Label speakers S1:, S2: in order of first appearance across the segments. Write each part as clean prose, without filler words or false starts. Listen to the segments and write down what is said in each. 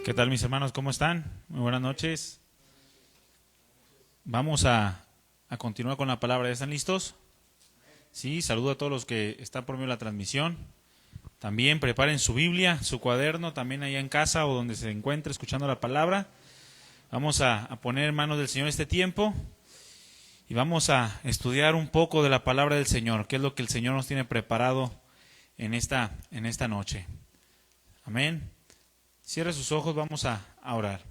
S1: ¿Qué tal, mis hermanos? ¿Cómo están? Muy buenas noches. Vamos a continuar con la palabra. ¿Ya están listos? Sí, saludo a todos los que están por medio de la transmisión. También preparen su Biblia, su cuaderno, también allá en casa o donde se encuentre escuchando la palabra. Vamos a poner en manos del Señor este tiempo y vamos a estudiar un poco de la palabra del Señor, qué es lo que el Señor nos tiene preparado en esta noche. Amén. Cierre sus ojos, vamos a orar.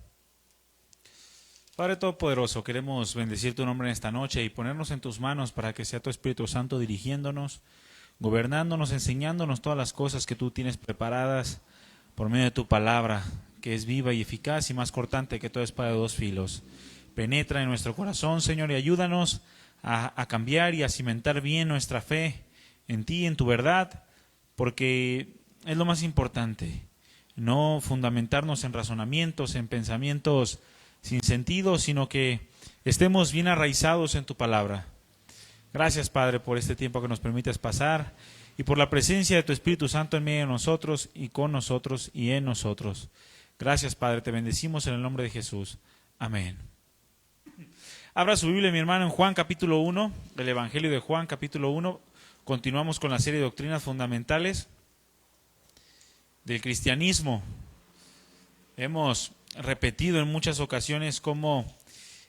S1: Padre Todopoderoso, queremos bendecir tu nombre en esta noche y ponernos en tus manos para que sea tu Espíritu Santo dirigiéndonos, gobernándonos, enseñándonos todas las cosas que tú tienes preparadas por medio de tu palabra, que es viva y eficaz y más cortante que toda espada de dos filos. Penetra en nuestro corazón, Señor, y ayúdanos a cambiar y a cimentar bien nuestra fe en ti, en tu verdad, porque es lo más importante. No fundamentarnos en razonamientos, en pensamientos sin sentido, sino que estemos bien arraizados en tu palabra. Gracias, Padre, por este tiempo que nos permites pasar y por la presencia de tu Espíritu Santo en medio de nosotros y con nosotros y en nosotros. Gracias, Padre, te bendecimos en el nombre de Jesús. Amén. Abra su Biblia, mi hermano, en Juan capítulo 1, el Evangelio de Juan capítulo 1. Continuamos con la serie de doctrinas fundamentales del cristianismo. Hemos repetido en muchas ocasiones cómo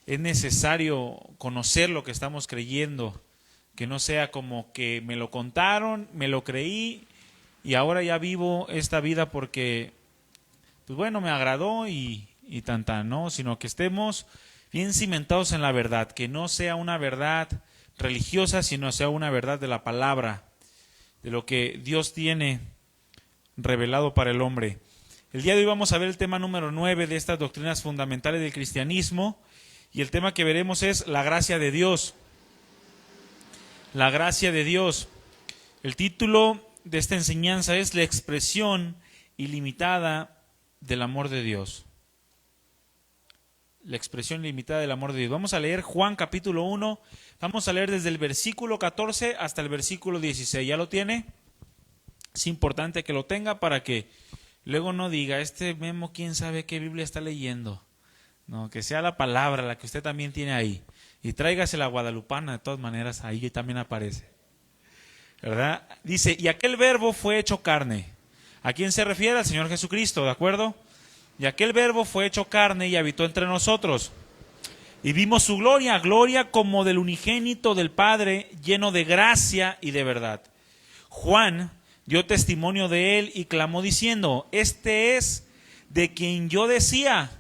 S1: es necesario conocer lo que estamos creyendo, que no sea como que me lo contaron, me lo creí y ahora ya vivo esta vida porque, pues bueno, me agradó y tan, ¿no? Sino que estemos bien cimentados en la verdad, que no sea una verdad religiosa, sino sea una verdad de la palabra, de lo que Dios tiene revelado para el hombre. El día de hoy vamos a ver el tema número 9 de estas doctrinas fundamentales del cristianismo y el tema que veremos es la gracia de Dios. La gracia de Dios. El título de esta enseñanza es la expresión ilimitada del amor de Dios. La expresión ilimitada del amor de Dios. Vamos a leer Juan capítulo 1, vamos a leer desde el versículo 14 hasta el versículo 16. ¿Ya lo tiene? Es importante que lo tenga para que luego no diga, este Memo quién sabe qué Biblia está leyendo. No, que sea la palabra la que usted también tiene ahí. Y tráigase la guadalupana, de todas maneras, ahí también aparece. ¿Verdad? Dice, y aquel verbo fue hecho carne. ¿A quién se refiere? Al Señor Jesucristo, ¿de acuerdo? Y aquel verbo fue hecho carne y habitó entre nosotros. Y vimos su gloria, gloria como del unigénito del Padre, lleno de gracia y de verdad. Juan dio testimonio de él y clamó diciendo, este es de quien yo decía,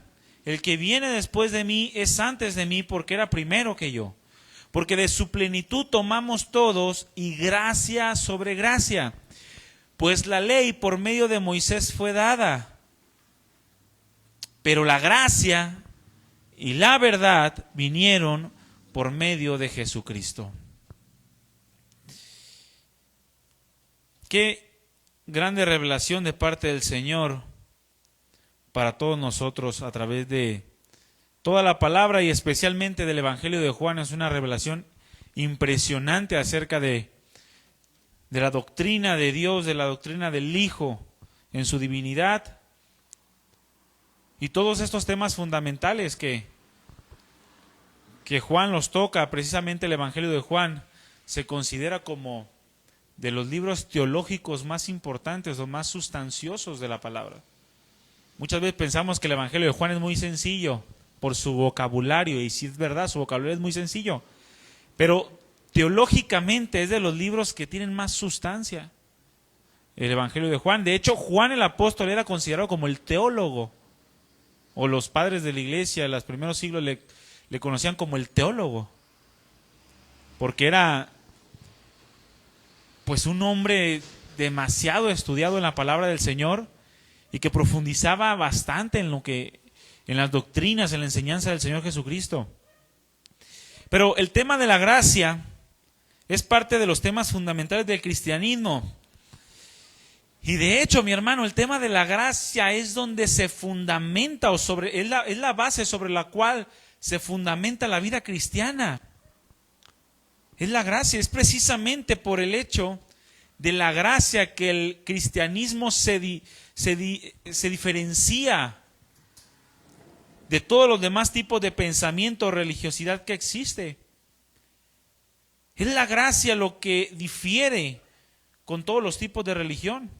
S1: el que viene después de mí es antes de mí porque era primero que yo. Porque de su plenitud tomamos todos y gracia sobre gracia. Pues la ley por medio de Moisés fue dada, pero la gracia y la verdad vinieron por medio de Jesucristo. Qué grande revelación de parte del Señor para todos nosotros a través de toda la palabra y especialmente del Evangelio de Juan. Es una revelación impresionante acerca de la doctrina de Dios, de la doctrina del Hijo en su divinidad y todos estos temas fundamentales que Juan los toca. Precisamente el Evangelio de Juan se considera como de los libros teológicos más importantes o más sustanciosos de la palabra. Muchas veces pensamos que el Evangelio de Juan es muy sencillo por su vocabulario, y sí es verdad, su vocabulario es muy sencillo, pero teológicamente es de los libros que tienen más sustancia, el Evangelio de Juan. De hecho, Juan el apóstol era considerado como el teólogo, o los padres de la iglesia en los primeros siglos le conocían como el teólogo, porque era pues un hombre demasiado estudiado en la palabra del Señor y que profundizaba bastante en las doctrinas, en la enseñanza del Señor Jesucristo. Pero el tema de la gracia es parte de los temas fundamentales del cristianismo. Y de hecho, mi hermano, el tema de la gracia es donde se fundamenta es la base sobre la cual se fundamenta la vida cristiana. Es la gracia, es precisamente por el hecho de la gracia que el cristianismo se diferencia de todos los demás tipos de pensamiento o religiosidad que existe. Es la gracia lo que difiere con todos los tipos de religión.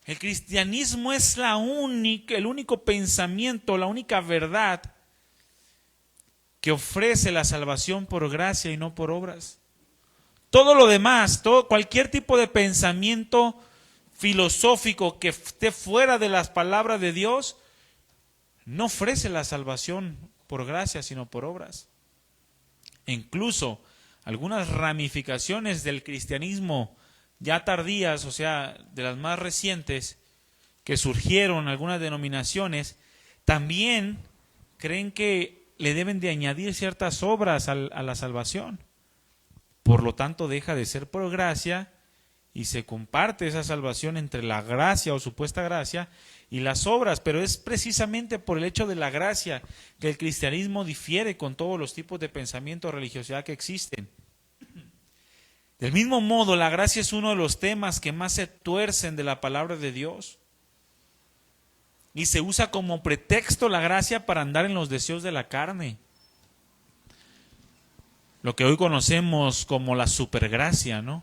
S1: El cristianismo es el único pensamiento, la única verdad que ofrece la salvación por gracia y no por obras. Todo lo demás, cualquier tipo de pensamiento filosófico que esté fuera de las palabras de Dios, no ofrece la salvación por gracia, sino por obras. E incluso algunas ramificaciones del cristianismo ya tardías, o sea, de las más recientes, que surgieron algunas denominaciones, también creen que le deben de añadir ciertas obras a la salvación. Por lo tanto, deja de ser por gracia y se comparte esa salvación entre la gracia o supuesta gracia y las obras, pero es precisamente por el hecho de la gracia que el cristianismo difiere con todos los tipos de pensamiento o religiosidad que existen. Del mismo modo, la gracia es uno de los temas que más se tuercen de la palabra de Dios. Y se usa como pretexto la gracia para andar en los deseos de la carne. Lo que hoy conocemos como la supergracia, ¿no?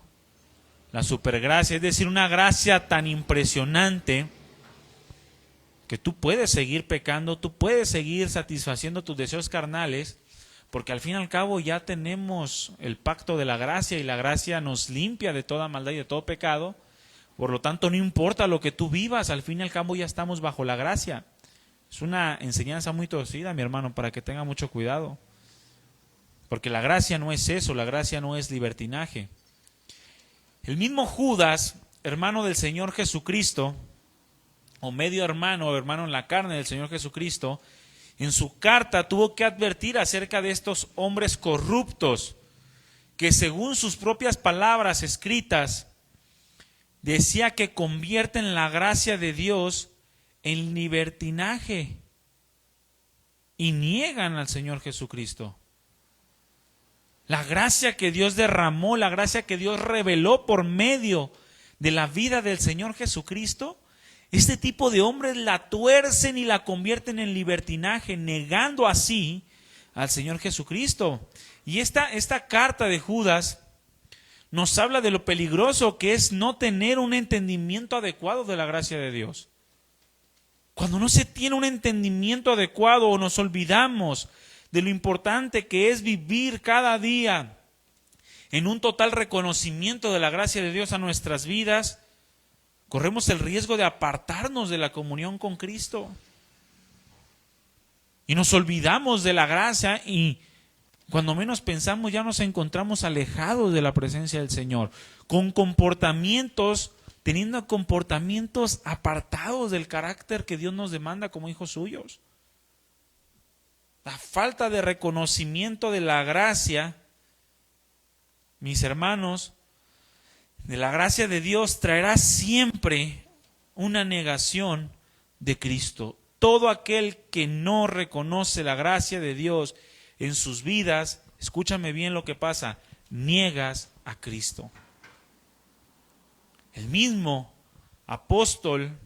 S1: La supergracia, es decir, una gracia tan impresionante que tú puedes seguir pecando, tú puedes seguir satisfaciendo tus deseos carnales, porque al fin y al cabo ya tenemos el pacto de la gracia y la gracia nos limpia de toda maldad y de todo pecado. Por lo tanto, no importa lo que tú vivas, al fin y al cabo ya estamos bajo la gracia. Es una enseñanza muy torcida, mi hermano, para que tenga mucho cuidado. Porque la gracia no es eso, la gracia no es libertinaje. El mismo Judas, hermano del Señor Jesucristo, o medio hermano o hermano en la carne del Señor Jesucristo, en su carta tuvo que advertir acerca de estos hombres corruptos que según sus propias palabras escritas decía que convierten la gracia de Dios en libertinaje y niegan al Señor Jesucristo. La gracia que Dios derramó, la gracia que Dios reveló por medio de la vida del Señor Jesucristo, este tipo de hombres la tuercen y la convierten en libertinaje, negando así al Señor Jesucristo. Y esta carta de Judas nos habla de lo peligroso que es no tener un entendimiento adecuado de la gracia de Dios. Cuando no se tiene un entendimiento adecuado o nos olvidamos de lo importante que es vivir cada día en un total reconocimiento de la gracia de Dios a nuestras vidas, corremos el riesgo de apartarnos de la comunión con Cristo. Y nos olvidamos de la gracia y cuando menos pensamos ya nos encontramos alejados de la presencia del Señor, con teniendo comportamientos apartados del carácter que Dios nos demanda como hijos suyos. La falta de reconocimiento de la gracia, mis hermanos, de la gracia de Dios traerá siempre una negación de Cristo. Todo aquel que no reconoce la gracia de Dios en sus vidas, escúchame bien lo que pasa, niegas a Cristo. El mismo apóstol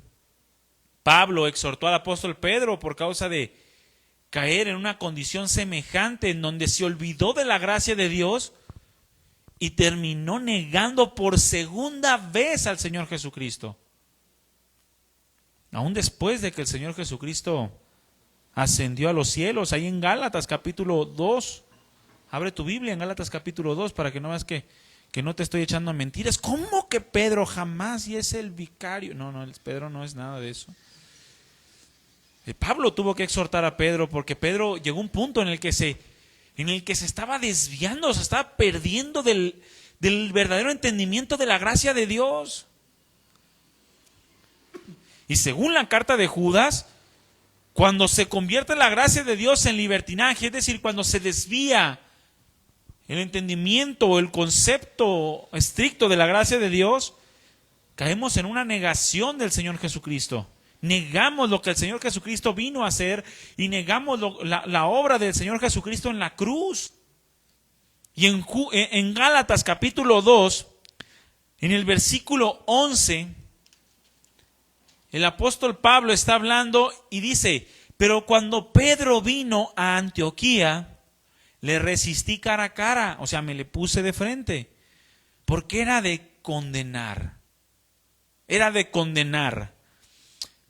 S1: Pablo exhortó al apóstol Pedro por causa de caer en una condición semejante en donde se olvidó de la gracia de Dios y terminó negando por segunda vez al Señor Jesucristo. Aún después de que el Señor Jesucristo ascendió a los cielos, ahí en Gálatas capítulo 2. Abre tu Biblia en Gálatas capítulo 2 para que no veas que no te estoy echando mentiras. ¿Cómo que Pedro jamás y es el vicario? No, Pedro no es nada de eso. Pablo tuvo que exhortar a Pedro porque Pedro llegó a un punto en el que se estaba desviando, se estaba perdiendo del verdadero entendimiento de la gracia de Dios. Y según la carta de Judas, cuando se convierte la gracia de Dios en libertinaje, es decir, cuando se desvía el entendimiento o el concepto estricto de la gracia de Dios, caemos en una negación del Señor Jesucristo. Negamos lo que el Señor Jesucristo vino a hacer y negamos la obra del Señor Jesucristo en la cruz. Y en Gálatas capítulo 2, en el versículo 11, el apóstol Pablo está hablando y dice: Pero cuando Pedro vino a Antioquía, le resistí cara a cara, o sea, me le puse de frente, porque era de condenar. Era de condenar.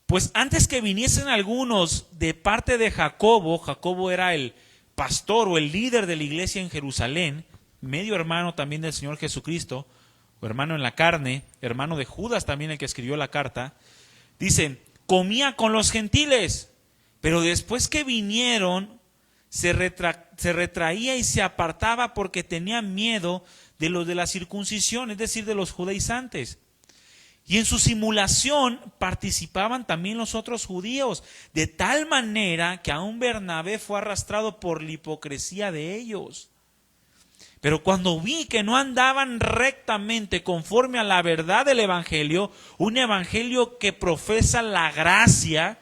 S1: Pues antes que viniesen algunos de parte de Jacobo, Jacobo era el pastor o el líder de la iglesia en Jerusalén, medio hermano también del Señor Jesucristo, o hermano en la carne, hermano de Judas también el que escribió la carta, dice, comía con los gentiles, pero después que vinieron, se retraía y se apartaba porque tenía miedo de los de la circuncisión, es decir, de los judaizantes. Y en su simulación participaban también los otros judíos, de tal manera que aún Bernabé fue arrastrado por la hipocresía de ellos. Pero cuando vi que no andaban rectamente conforme a la verdad del Evangelio, un Evangelio que profesa la gracia,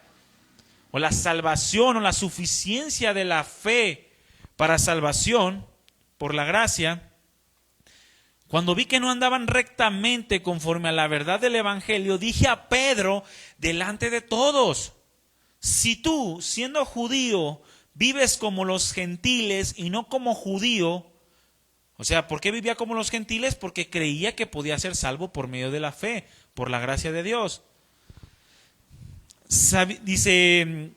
S1: o la salvación, o la suficiencia de la fe para salvación, por la gracia, cuando vi que no andaban rectamente conforme a la verdad del Evangelio, dije a Pedro delante de todos, si tú, siendo judío, vives como los gentiles y no como judío, o sea, ¿por qué vivía como los gentiles? Porque creía que podía ser salvo por medio de la fe, por la gracia de Dios. Dice,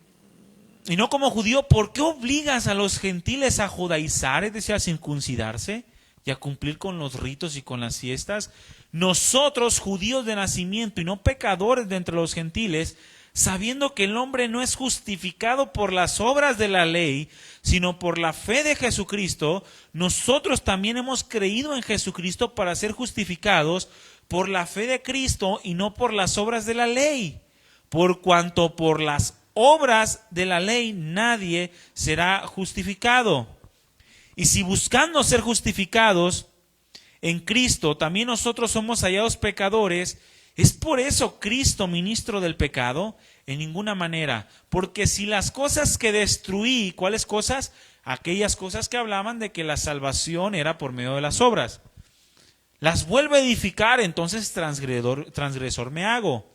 S1: y no como judío, ¿por qué obligas a los gentiles a judaizar, es decir, a circuncidarse y a cumplir con los ritos y con las fiestas? Nosotros, judíos de nacimiento y no pecadores de entre los gentiles, sabiendo que el hombre no es justificado por las obras de la ley, sino por la fe de Jesucristo, nosotros también hemos creído en Jesucristo para ser justificados por la fe de Cristo y no por las obras de la ley, por cuanto por las obras de la ley nadie será justificado. Y si buscando ser justificados en Cristo, también nosotros somos hallados pecadores, ¿es por eso Cristo ministro del pecado? En ninguna manera, porque si las cosas que destruí, ¿cuáles cosas? Aquellas cosas que hablaban de que la salvación era por medio de las obras, las vuelvo a edificar, entonces transgresor me hago.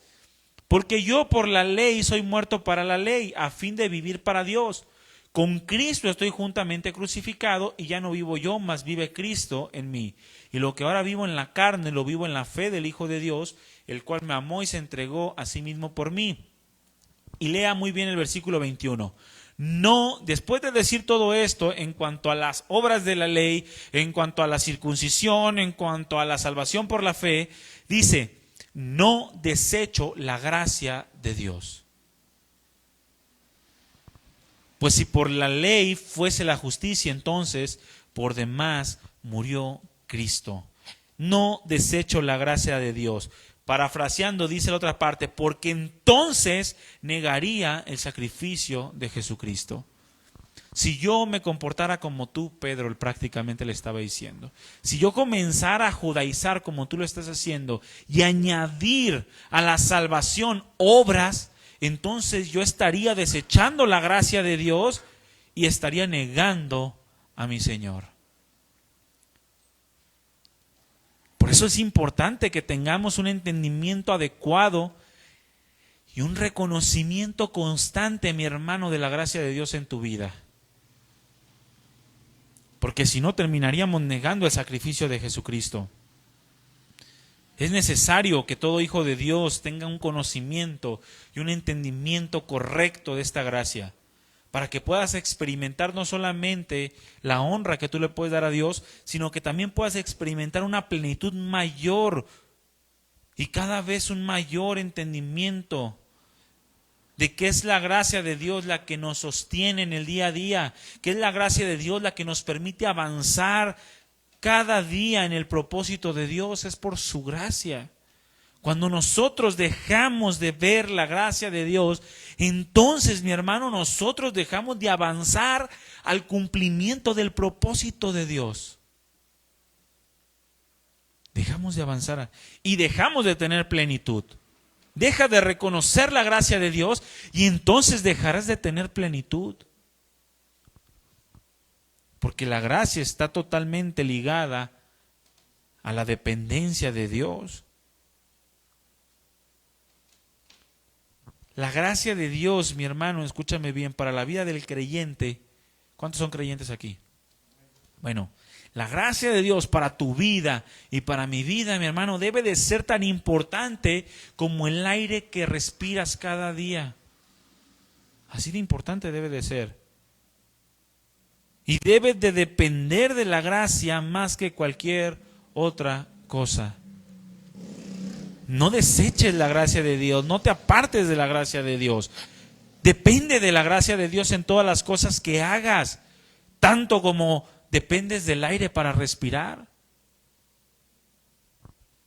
S1: Porque yo por la ley soy muerto para la ley, a fin de vivir para Dios. Con Cristo estoy juntamente crucificado, y ya no vivo yo, mas vive Cristo en mí. Y lo que ahora vivo en la carne, lo vivo en la fe del Hijo de Dios, el cual me amó y se entregó a sí mismo por mí. Y lea muy bien el versículo 21. No, después de decir todo esto en cuanto a las obras de la ley, en cuanto a la circuncisión, en cuanto a la salvación por la fe, dice, no desecho la gracia de Dios. Pues si por la ley fuese la justicia, entonces por demás murió Cristo. No desecho la gracia de Dios. Parafraseando, dice la otra parte, porque entonces negaría el sacrificio de Jesucristo. Si yo me comportara como tú, Pedro, él prácticamente le estaba diciendo, si yo comenzara a judaizar como tú lo estás haciendo y añadir a la salvación obras, entonces yo estaría desechando la gracia de Dios y estaría negando a mi Señor. Por eso es importante que tengamos un entendimiento adecuado y un reconocimiento constante, mi hermano, de la gracia de Dios en tu vida. Porque si no, terminaríamos negando el sacrificio de Jesucristo. Es necesario que todo hijo de Dios tenga un conocimiento y un entendimiento correcto de esta gracia, para que puedas experimentar no solamente la honra que tú le puedes dar a Dios, sino que también puedas experimentar una plenitud mayor y cada vez un mayor entendimiento de que es la gracia de Dios la que nos sostiene en el día a día, que es la gracia de Dios la que nos permite avanzar cada día en el propósito de Dios. Es por su gracia. Cuando nosotros dejamos de ver la gracia de Dios, entonces, mi hermano, nosotros dejamos de avanzar al cumplimiento del propósito de Dios. Dejamos de avanzar y dejamos de tener plenitud. Deja de reconocer la gracia de Dios y entonces dejarás de tener plenitud. Porque la gracia está totalmente ligada a la dependencia de Dios. La gracia de Dios, mi hermano, escúchame bien, para la vida del creyente. ¿Cuántos son creyentes aquí? Bueno, la gracia de Dios para tu vida y para mi vida, mi hermano, debe de ser tan importante como el aire que respiras cada día. Así de importante debe de ser. Y debe de depender de la gracia más que cualquier otra cosa. No deseches la gracia de Dios, no te apartes de la gracia de Dios. Depende de la gracia de Dios en todas las cosas que hagas, tanto como dependes del aire para respirar,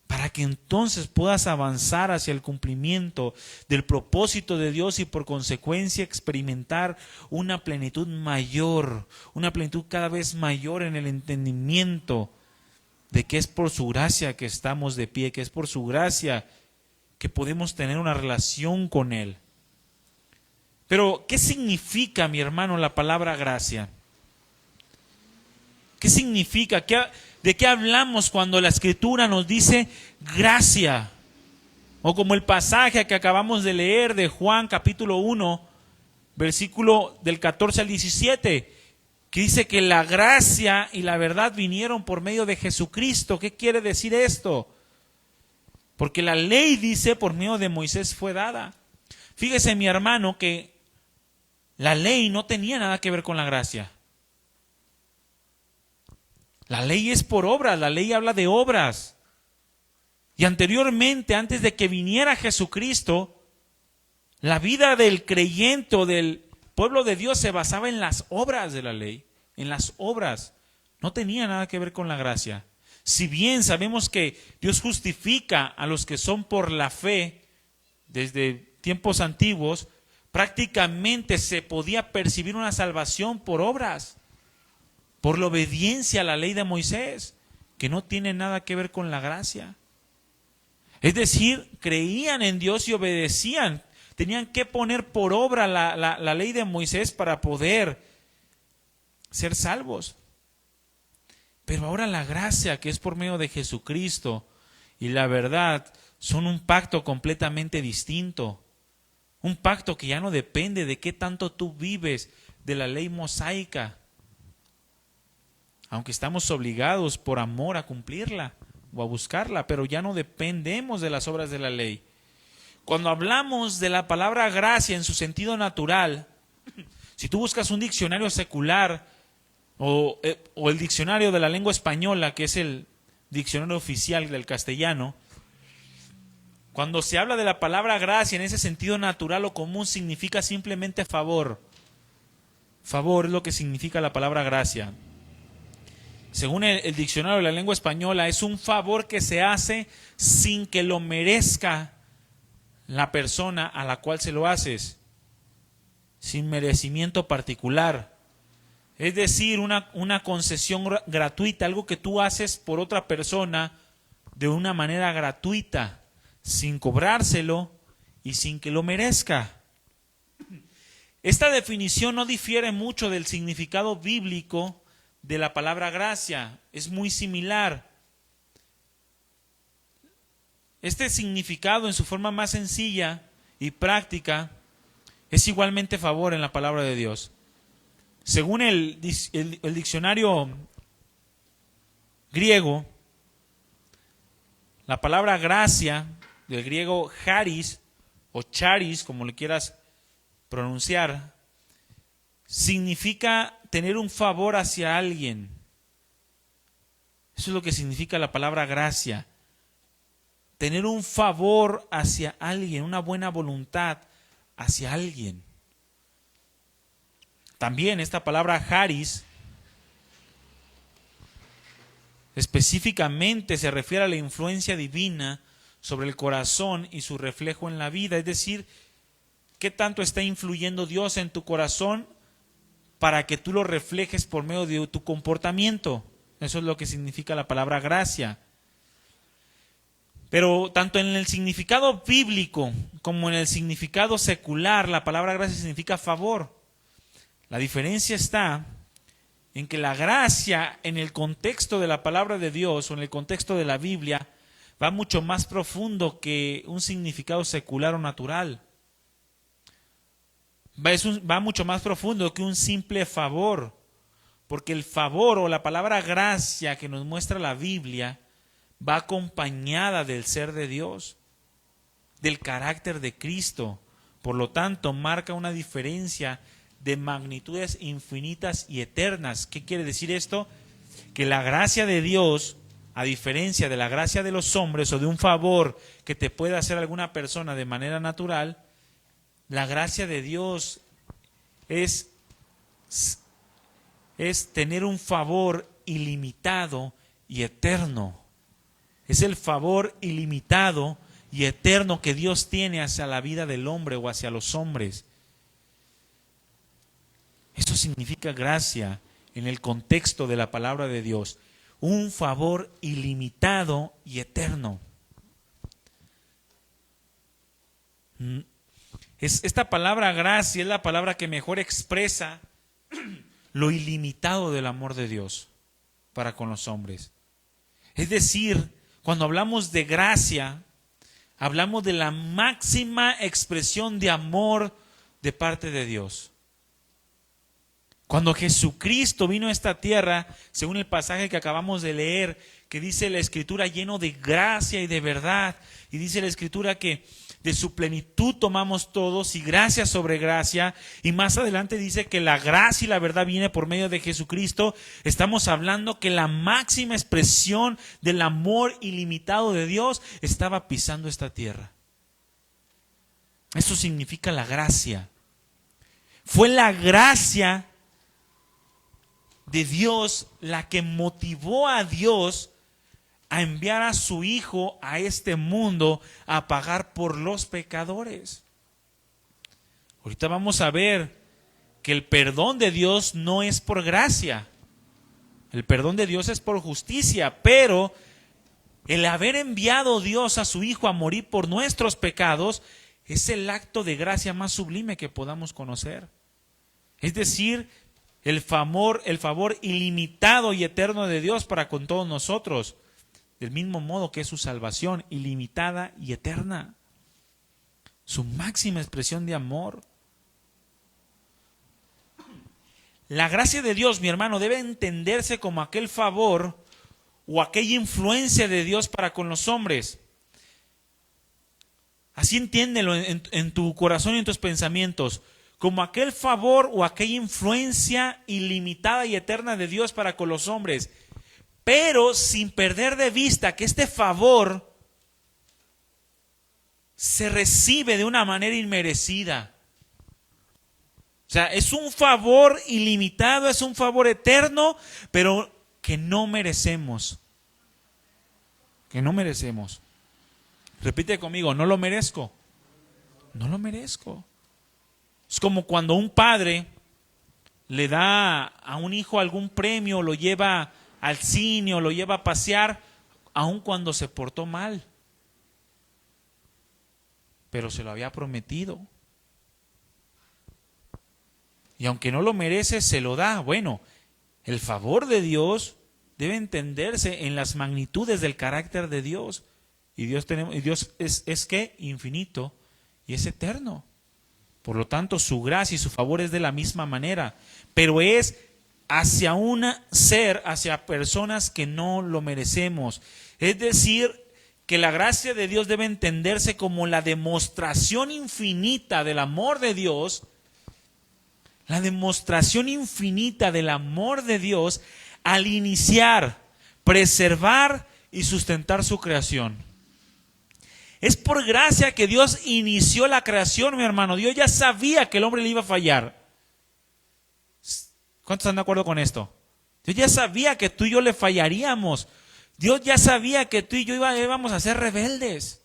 S1: para que entonces puedas avanzar hacia el cumplimiento del propósito de Dios y por consecuencia experimentar una plenitud mayor, una plenitud cada vez mayor en el entendimiento de que es por su gracia que estamos de pie, que es por su gracia que podemos tener una relación con Él. Pero, ¿qué significa, mi hermano, la palabra gracia? ¿Qué significa? ¿De qué hablamos cuando la Escritura nos dice gracia? O como el pasaje que acabamos de leer de Juan capítulo 1, versículo del 14 al 17, que dice que la gracia y la verdad vinieron por medio de Jesucristo. ¿Qué quiere decir esto? Porque la ley, dice, por medio de Moisés fue dada. Fíjese, mi hermano, que la ley no tenía nada que ver con la gracia. La ley es por obras, la ley habla de obras. Y anteriormente, antes de que viniera Jesucristo, la vida del creyente o del pueblo de Dios se basaba en las obras de la ley, en las obras. No tenía nada que ver con la gracia. Si bien sabemos que Dios justifica a los que son por la fe desde tiempos antiguos, prácticamente se podía percibir una salvación por obras, por la obediencia a la ley de Moisés, que no tiene nada que ver con la gracia. Es decir, creían en Dios y obedecían. Tenían que poner por obra la ley de Moisés para poder ser salvos. Pero ahora la gracia, que es por medio de Jesucristo, y la verdad son un pacto completamente distinto. Un pacto que ya no depende de qué tanto tú vives de la ley mosaica, aunque estamos obligados por amor a cumplirla o a buscarla, pero ya no dependemos de las obras de la ley. Cuando hablamos de la palabra gracia en su sentido natural, si tú buscas un diccionario secular o el diccionario de la lengua española, que es el diccionario oficial del castellano, cuando se habla de la palabra gracia en ese sentido natural o común, significa simplemente favor. Favor es lo que significa la palabra gracia. Según el diccionario de la lengua española, es un favor que se hace sin que lo merezca la persona a la cual se lo haces, sin merecimiento particular. Es decir, una concesión gratuita, algo que tú haces por otra persona de una manera gratuita, sin cobrárselo y sin que lo merezca. Esta definición no difiere mucho del significado bíblico de la palabra gracia, es muy similar. Este significado en su forma más sencilla y práctica es igualmente favor en la palabra de Dios. Según el diccionario griego, la palabra gracia, del griego charis o charis, como le quieras pronunciar, significa tener un favor hacia alguien. Eso es lo que significa la palabra gracia. Tener un favor hacia alguien, una buena voluntad hacia alguien. También esta palabra charis específicamente se refiere a la influencia divina sobre el corazón y su reflejo en la vida. Es decir, ¿qué tanto está influyendo Dios en tu corazón para que tú lo reflejes por medio de tu comportamiento? Eso es lo que significa la palabra gracia. Pero tanto en el significado bíblico como en el significado secular, la palabra gracia significa favor. La diferencia está en que la gracia en el contexto de la palabra de Dios o en el contexto de la Biblia va mucho más profundo que un significado secular o natural. va mucho más profundo que un simple favor. Porque el favor o la palabra gracia que nos muestra la Biblia va acompañada del ser de Dios, del carácter de Cristo. Por lo tanto, marca una diferencia de magnitudes infinitas y eternas. ¿Qué quiere decir esto? Que la gracia de Dios, a diferencia de la gracia de los hombres o de un favor que te puede hacer alguna persona de manera natural, la gracia de Dios es tener un favor ilimitado y eterno. Es el favor ilimitado y eterno que Dios tiene hacia la vida del hombre o hacia los hombres. Esto significa gracia en el contexto de la palabra de Dios. Un favor ilimitado y eterno. Esta palabra gracia es la palabra que mejor expresa lo ilimitado del amor de Dios para con los hombres. Es decir, cuando hablamos de gracia, hablamos de la máxima expresión de amor de parte de Dios. Cuando Jesucristo vino a esta tierra, según el pasaje que acabamos de leer, que dice la Escritura lleno de gracia y de verdad, y dice la Escritura que de su plenitud tomamos todos y gracia sobre gracia, y más adelante dice que la gracia y la verdad viene por medio de Jesucristo. Estamos hablando que la máxima expresión del amor ilimitado de Dios estaba pisando esta tierra. Eso significa la gracia. Fue la gracia de Dios la que motivó a Dios a enviar a su Hijo a este mundo a pagar por los pecadores. Ahorita vamos a ver que el perdón de Dios no es por gracia. El perdón de Dios es por justicia, pero el haber enviado Dios a su Hijo a morir por nuestros pecados es el acto de gracia más sublime que podamos conocer. Es decir, el favor ilimitado y eterno de Dios para con todos nosotros. Del mismo modo que es su salvación ilimitada y eterna. Su máxima expresión de amor. La gracia de Dios, mi hermano, debe entenderse como aquel favor o aquella influencia de Dios para con los hombres. Así entiéndelo en tu corazón y en tus pensamientos. Como aquel favor o aquella influencia ilimitada y eterna de Dios para con los hombres. Pero sin perder de vista que este favor se recibe de una manera inmerecida. O sea, es un favor ilimitado, es un favor eterno, pero que no merecemos. Que no merecemos. Repite conmigo, no lo merezco. No lo merezco. Es como cuando un padre le da a un hijo algún premio, lo lleva al cine o lo lleva a pasear, aun cuando se portó mal. Pero se lo había prometido. Y aunque no lo merece, se lo da. Bueno, el favor de Dios debe entenderse en las magnitudes del carácter de Dios. Y Dios es ¿qué? Infinito y es eterno. Por lo tanto, su gracia y su favor es de la misma manera. Pero es hacia un ser, hacia personas que no lo merecemos. Es decir, que la gracia de Dios debe entenderse como la demostración infinita del amor de Dios. La demostración infinita del amor de Dios al iniciar, preservar y sustentar su creación. Es por gracia que Dios inició la creación, mi hermano. Dios ya sabía que el hombre le iba a fallar. ¿Cuántos están de acuerdo con esto? Dios ya sabía que tú y yo le fallaríamos. Dios ya sabía que tú y yo íbamos a ser rebeldes.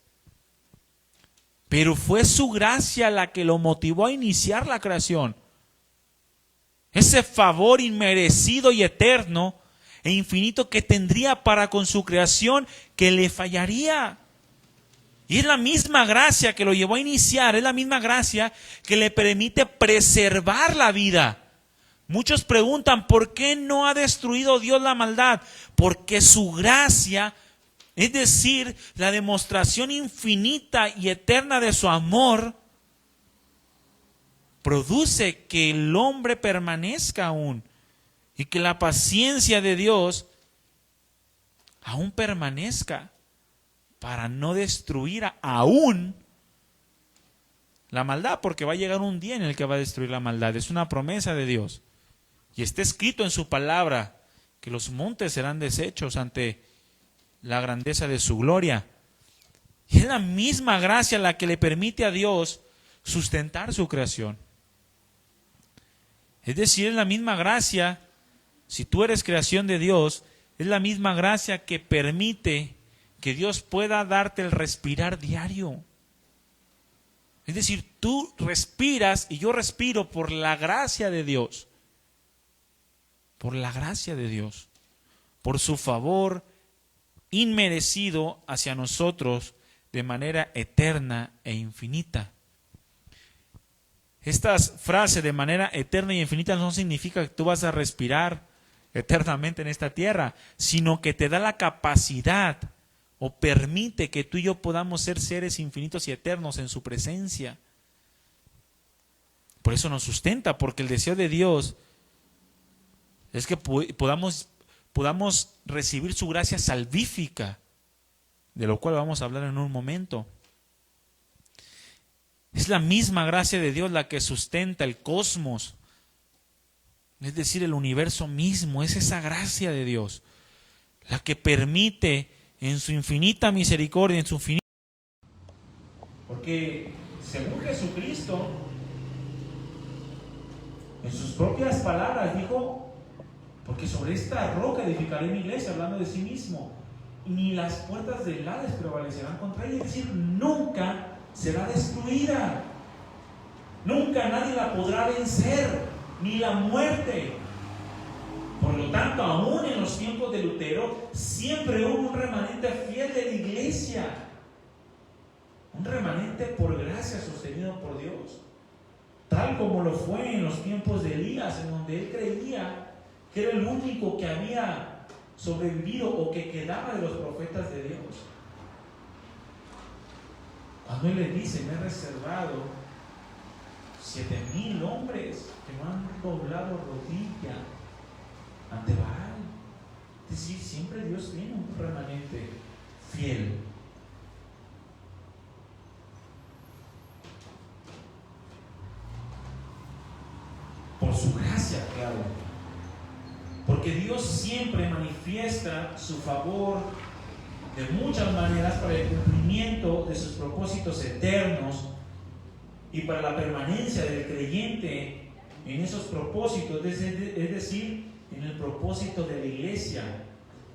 S1: Pero fue su gracia la que lo motivó a iniciar la creación. Ese favor inmerecido y eterno e infinito que tendría para con su creación que le fallaría. Y es la misma gracia que lo llevó a iniciar, es la misma gracia que le permite preservar la vida. Muchos preguntan, ¿por qué no ha destruido Dios la maldad? Porque su gracia, es decir, la demostración infinita y eterna de su amor, produce que el hombre permanezca aún y que la paciencia de Dios aún permanezca para no destruir aún la maldad, porque va a llegar un día en el que va a destruir la maldad. Es una promesa de Dios. Y está escrito en su palabra que los montes serán deshechos ante la grandeza de su gloria. Y es la misma gracia la que le permite a Dios sustentar su creación. Es decir, es la misma gracia, si tú eres creación de Dios, es la misma gracia que permite que Dios pueda darte el respirar diario. Es decir, tú respiras y yo respiro por la gracia de Dios. Por la gracia de Dios. Por su favor inmerecido hacia nosotros de manera eterna e infinita. Estas frases de manera eterna y infinita no significa que tú vas a respirar eternamente en esta tierra, sino que te da la capacidad o permite que tú y yo podamos ser seres infinitos y eternos en su presencia. Por eso nos sustenta, porque el deseo de Dios es que podamos recibir su gracia salvífica, de lo cual vamos a hablar en un momento. Es la misma gracia de Dios la que sustenta el cosmos, es decir, el universo mismo. Es esa gracia de Dios la que permite en su infinita misericordia, en su infinita... Porque según Jesucristo, en sus propias palabras dijo, porque sobre esta roca edificaré mi iglesia, hablando de sí mismo, y ni las puertas del Hades prevalecerán contra ella. Es decir, nunca será destruida, nunca nadie la podrá vencer, ni la muerte. Por lo tanto, aún en los tiempos de Lutero, siempre hubo un remanente fiel de la iglesia, un remanente por gracia sostenido por Dios, tal como lo fue en los tiempos de Elías, en donde él creía que era el único que había sobrevivido o que quedaba de los profetas de Dios. Cuando él le dice, me he reservado 7,000 hombres que no han doblado rodilla ante Baal. Es decir, siempre Dios tiene un remanente fiel. Por su gracia, claro. Porque Dios siempre manifiesta su favor de muchas maneras para el cumplimiento de sus propósitos eternos y para la permanencia del creyente en esos propósitos, es decir, en el propósito de la iglesia,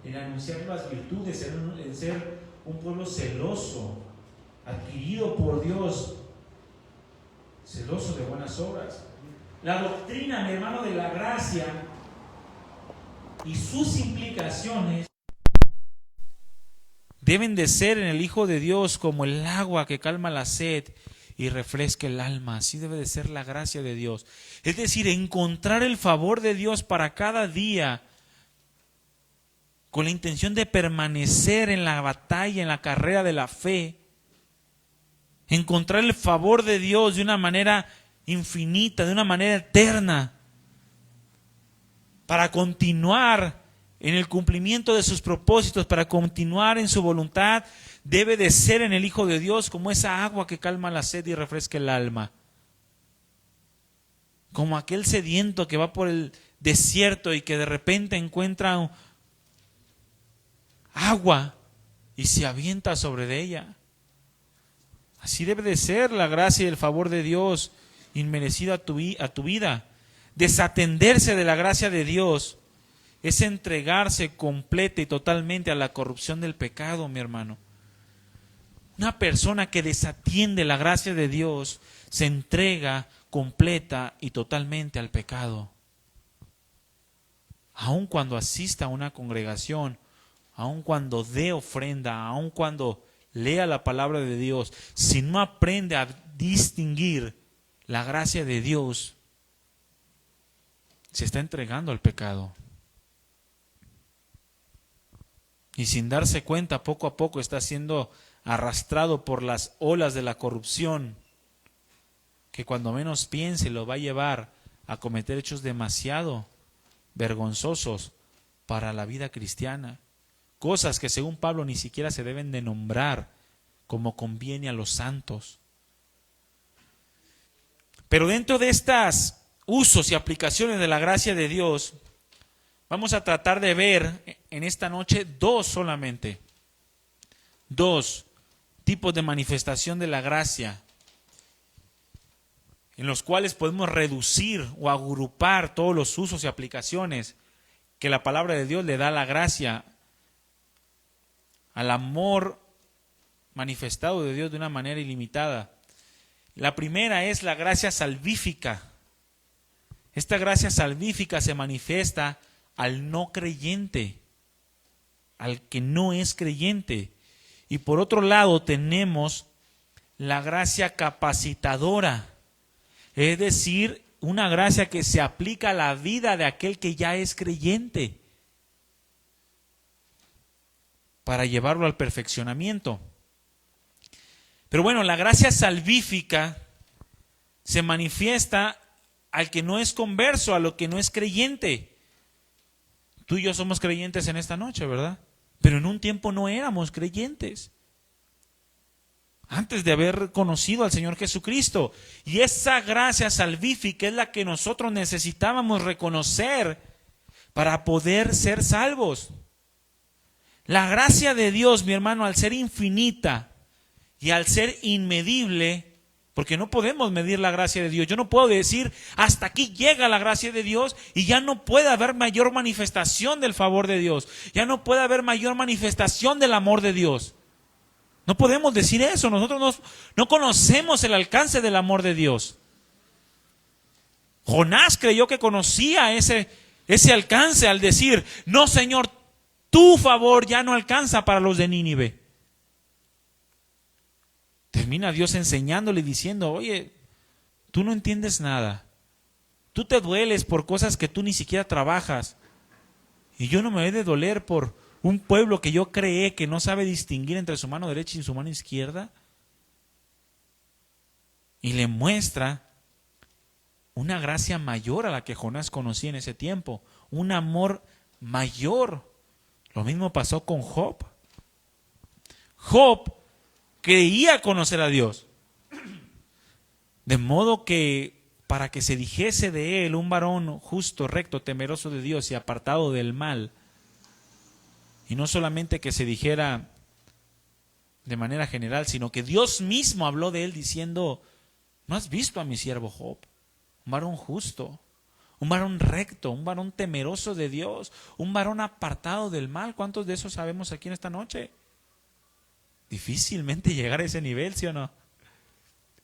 S1: en anunciar las virtudes, en ser un pueblo celoso, adquirido por Dios, celoso de buenas obras. La doctrina, mi hermano, de la gracia y sus implicaciones deben de ser en el Hijo de Dios como el agua que calma la sed y refresca el alma. Así debe de ser la gracia de Dios. Es decir, encontrar el favor de Dios para cada día con la intención de permanecer en la batalla, en la carrera de la fe. Encontrar el favor de Dios de una manera infinita, de una manera eterna, para continuar en el cumplimiento de sus propósitos, para continuar en su voluntad, debe de ser en el Hijo de Dios como esa agua que calma la sed y refresca el alma. Como aquel sediento que va por el desierto y que de repente encuentra agua y se avienta sobre de ella. Así debe de ser la gracia y el favor de Dios inmerecido a tu vida. Desatenderse de la gracia de Dios es entregarse completa y totalmente a la corrupción del pecado, mi hermano. Una persona que desatiende la gracia de Dios se entrega completa y totalmente al pecado. Aun cuando asista a una congregación, aun cuando dé ofrenda, aun cuando lea la palabra de Dios, si no aprende a distinguir la gracia de Dios, se está entregando al pecado. Y sin darse cuenta, poco a poco está siendo arrastrado por las olas de la corrupción que cuando menos piense lo va a llevar a cometer hechos demasiado vergonzosos para la vida cristiana. Cosas que según Pablo ni siquiera se deben de nombrar como conviene a los santos. Pero dentro de estas usos y aplicaciones de la gracia de Dios, vamos a tratar de ver en esta noche solamente dos tipos de manifestación de la gracia, en los cuales podemos reducir o agrupar todos los usos y aplicaciones que la palabra de Dios le da a la gracia, al amor manifestado de Dios de una manera ilimitada. La primera es la gracia salvífica. Esta gracia salvífica se manifiesta al no creyente, al que no es creyente. Y por otro lado tenemos la gracia capacitadora, es decir, una gracia que se aplica a la vida de aquel que ya es creyente para llevarlo al perfeccionamiento. Pero bueno, la gracia salvífica se manifiesta al que no es converso, a lo que no es creyente. Tú y yo somos creyentes en esta noche, ¿verdad? Pero en un tiempo no éramos creyentes, antes de haber conocido al Señor Jesucristo. Y esa gracia salvífica es la que nosotros necesitábamos reconocer para poder ser salvos. La gracia de Dios, mi hermano, al ser infinita y al ser inmedible, porque no podemos medir la gracia de Dios. Yo no puedo decir, hasta aquí llega la gracia de Dios y ya no puede haber mayor manifestación del favor de Dios. Ya no puede haber mayor manifestación del amor de Dios. No podemos decir eso. Nosotros no conocemos el alcance del amor de Dios. Jonás creyó que conocía ese alcance al decir, no, Señor, tu favor ya no alcanza para los de Nínive. Termina Dios enseñándole y diciendo, oye, tú no entiendes nada. Tú te dueles por cosas que tú ni siquiera trabajas. Y yo no me he de doler por un pueblo que yo creé que no sabe distinguir entre su mano derecha y su mano izquierda. Y le muestra una gracia mayor a la que Jonás conocía en ese tiempo. Un amor mayor. Lo mismo pasó con Job. Job creía conocer a Dios, de modo que para que se dijese de él un varón justo, recto, temeroso de Dios y apartado del mal, y no solamente que se dijera de manera general, sino que Dios mismo habló de él diciendo, ¿no has visto a mi siervo Job? Un varón justo, un varón recto, un varón temeroso de Dios, un varón apartado del mal. ¿Cuántos de esos sabemos aquí en esta noche? Difícilmente llegar a ese nivel, ¿sí o no?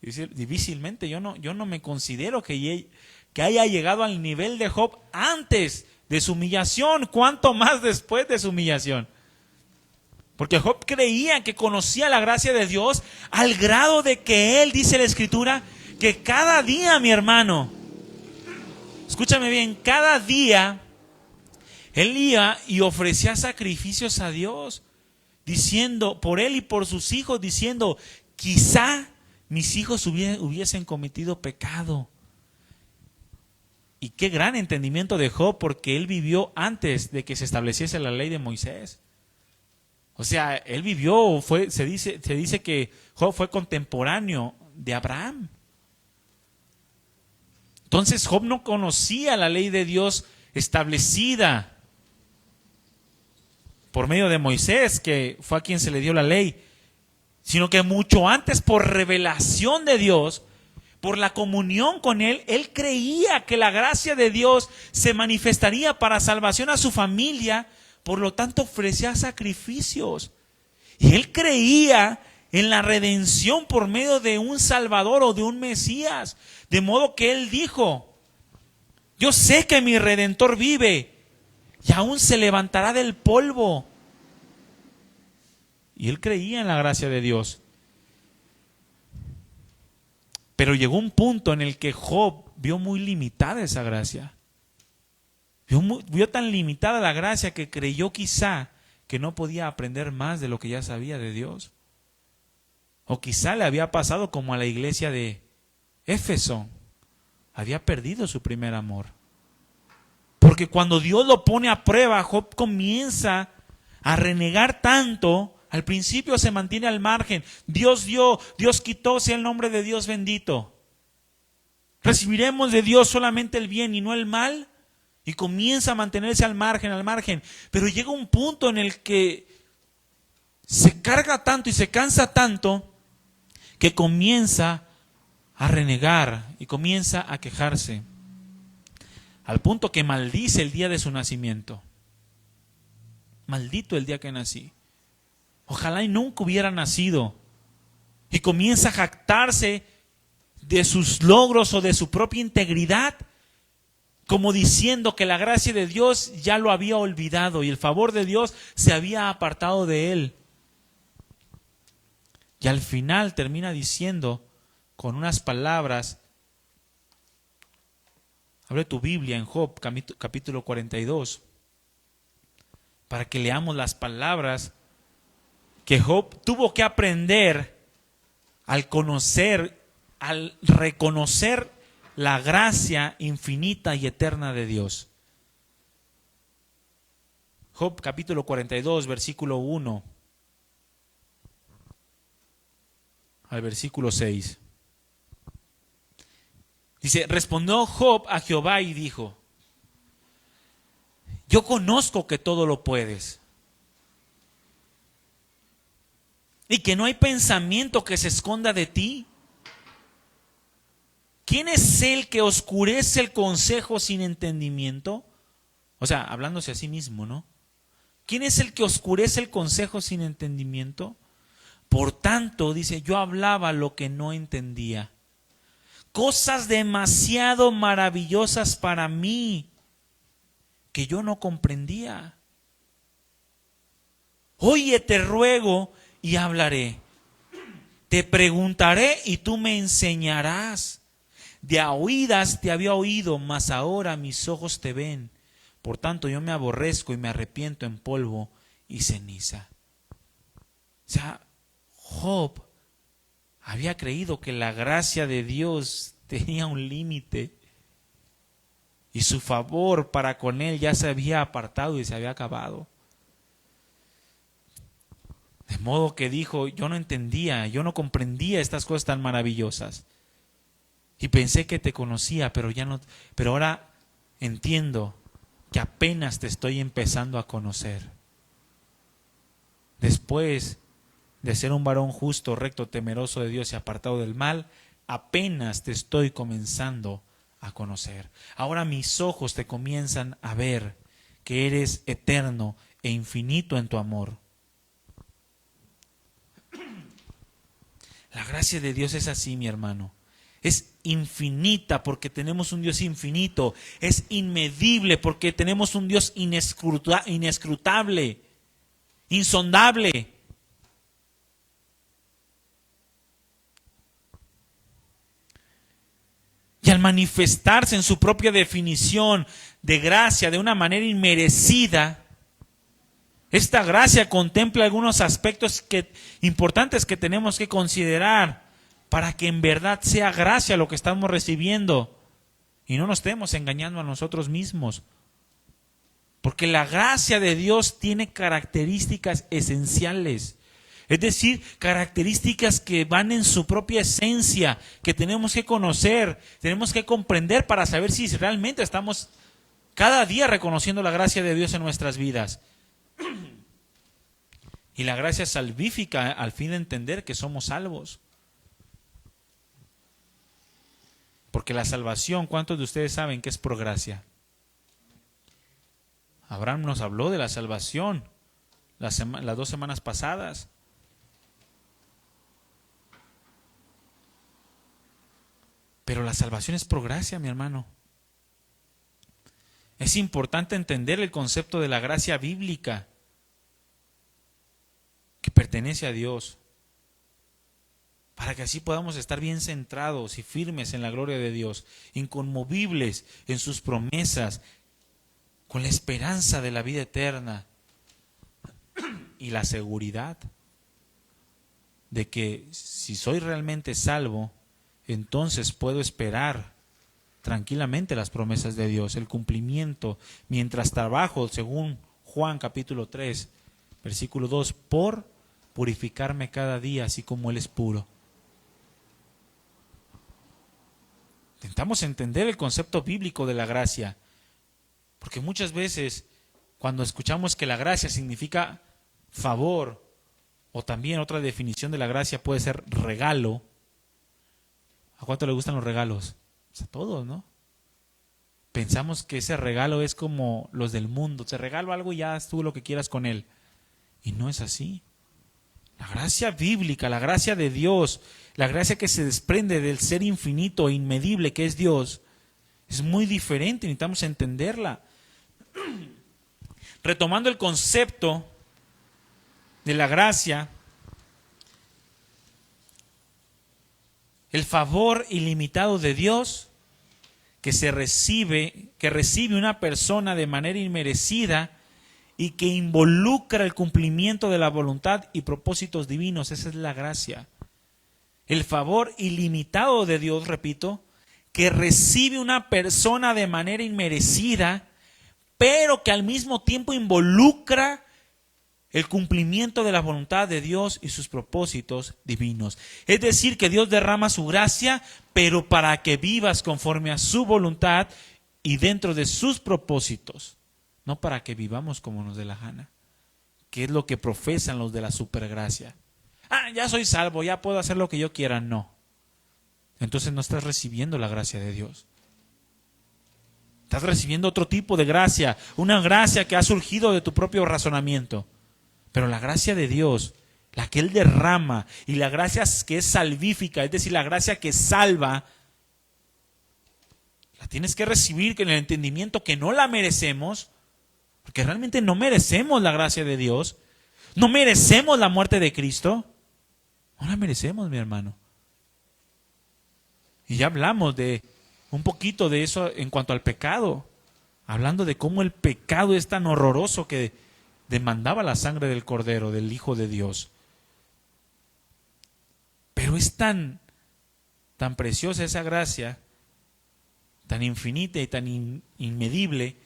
S1: Difícilmente. Yo no me considero que haya llegado al nivel de Job antes de su humillación. ¿Cuánto más después de su humillación? Porque Job creía que conocía la gracia de Dios al grado de que él, dice la Escritura, que cada día, mi hermano, escúchame bien, cada día él iba y ofrecía sacrificios a Dios, diciendo, por él y por sus hijos, diciendo, quizá mis hijos hubiesen cometido pecado. Y qué gran entendimiento de Job, porque él vivió antes de que se estableciese la ley de Moisés. O sea, él vivió, se dice que Job fue contemporáneo de Abraham. Entonces Job no conocía la ley de Dios establecida por medio de Moisés, que fue a quien se le dio la ley, sino que mucho antes, por revelación de Dios, por la comunión con Él, él creía que la gracia de Dios se manifestaría para salvación a su familia, por lo tanto ofrecía sacrificios. Y él creía en la redención por medio de un Salvador o de un Mesías, de modo que él dijo, yo sé que mi Redentor vive, y aún se levantará del polvo. Y él creía en la gracia de Dios. Pero llegó un punto en el que Job vio muy limitada esa gracia. Vio tan limitada la gracia que creyó quizá que no podía aprender más de lo que ya sabía de Dios. O quizá le había pasado como a la iglesia de Éfeso había perdido su primer amor. Porque cuando Dios lo pone a prueba, Job comienza a renegar tanto. Al principio se mantiene al margen. Dios dio, Dios quitó, sea el nombre de Dios bendito. Recibiremos de Dios solamente el bien y no el mal. Y comienza a mantenerse al margen. Pero llega un punto en el que se carga tanto y se cansa tanto que comienza a renegar y comienza a quejarse. Al punto que maldice el día de su nacimiento. Maldito el día que nací. Ojalá y nunca hubiera nacido. Y comienza a jactarse de sus logros o de su propia integridad, como diciendo que la gracia de Dios ya lo había olvidado y el favor de Dios se había apartado de él. Y al final termina diciendo con unas palabras. Abre tu Biblia en Job, capítulo 42, para que leamos las palabras que Job tuvo que aprender al reconocer la gracia infinita y eterna de Dios. Job, capítulo 42, versículo 1 al versículo 6. Dice, respondió Job a Jehová y dijo, yo conozco que todo lo puedes y que no hay pensamiento que se esconda de ti. ¿Quién es el que oscurece el consejo sin entendimiento? O sea, hablándose a sí mismo, ¿no? ¿Quién es el que oscurece el consejo sin entendimiento? Por tanto, dice, yo hablaba lo que no entendía. Cosas demasiado maravillosas para mí que yo no comprendía. Oye, te ruego y hablaré. Te preguntaré y tú me enseñarás. De a oídas te había oído, mas ahora mis ojos te ven. Por tanto, yo me aborrezco y me arrepiento en polvo y ceniza. O sea, Job había creído que la gracia de Dios tenía un límite y su favor para con él ya se había apartado y se había acabado. De modo que dijo, yo no entendía, yo no comprendía estas cosas tan maravillosas. Y pensé que te conocía, pero ahora entiendo que apenas te estoy empezando a conocer. Después de ser un varón justo, recto, temeroso de Dios y apartado del mal, apenas te estoy comenzando a conocer. Ahora mis ojos te comienzan a ver que eres eterno e infinito en tu amor. La gracia de Dios es así, mi hermano. Es infinita porque tenemos un Dios infinito. Es inmedible porque tenemos un Dios inescrutable, insondable. Y al manifestarse en su propia definición de gracia de una manera inmerecida, esta gracia contempla algunos aspectos importantes que tenemos que considerar para que en verdad sea gracia lo que estamos recibiendo y no nos estemos engañando a nosotros mismos. Porque la gracia de Dios tiene características esenciales. Es decir, características que van en su propia esencia, que tenemos que conocer, tenemos que comprender para saber si realmente estamos cada día reconociendo la gracia de Dios en nuestras vidas. Y la gracia salvífica al fin de entender que somos salvos. Porque la salvación, ¿cuántos de ustedes saben que es por gracia? Abraham nos habló de la salvación las 2 semanas pasadas. Pero la salvación es por gracia, mi hermano. Es importante entender el concepto de la gracia bíblica que pertenece a Dios, para que así podamos estar bien centrados y firmes en la gloria de Dios, inconmovibles en sus promesas, con la esperanza de la vida eterna y la seguridad de que si soy realmente salvo, entonces puedo esperar tranquilamente las promesas de Dios, el cumplimiento, mientras trabajo, según Juan capítulo 3, versículo 2, por purificarme cada día, así como Él es puro. Intentamos entender el concepto bíblico de la gracia, porque muchas veces cuando escuchamos que la gracia significa favor, o también otra definición de la gracia puede ser regalo. ¿A cuánto le gustan los regalos? Pues a todos, ¿no? Pensamos que ese regalo es como los del mundo. Te regalo algo y ya haz tú lo que quieras con él. Y no es así. La gracia bíblica, la gracia de Dios, la gracia que se desprende del ser infinito e inmedible que es Dios, es muy diferente, necesitamos entenderla. Retomando el concepto de la gracia, el favor ilimitado de Dios que recibe una persona de manera inmerecida y que involucra el cumplimiento de la voluntad y propósitos divinos. Esa es la gracia. El favor ilimitado de Dios, repito, que recibe una persona de manera inmerecida, pero que al mismo tiempo involucra el cumplimiento de la voluntad de Dios y sus propósitos divinos. Es decir, que Dios derrama su gracia, pero para que vivas conforme a su voluntad y dentro de sus propósitos, no para que vivamos como nos dé la gana, que es lo que profesan los de la supergracia. Ya soy salvo, ya puedo hacer lo que yo quiera. No. Entonces no estás recibiendo la gracia de Dios. Estás recibiendo otro tipo de gracia, una gracia que ha surgido de tu propio razonamiento. Pero la gracia de Dios, la que Él derrama, y la gracia que es salvífica, es decir, la gracia que salva, la tienes que recibir con el entendimiento que no la merecemos, porque realmente no merecemos la gracia de Dios, no merecemos la muerte de Cristo, no la merecemos, mi hermano. Y ya hablamos de un poquito de eso en cuanto al pecado, hablando de cómo el pecado es tan horroroso que demandaba la sangre del Cordero, del Hijo de Dios. Pero es tan preciosa esa gracia, tan infinita y tan inmedible,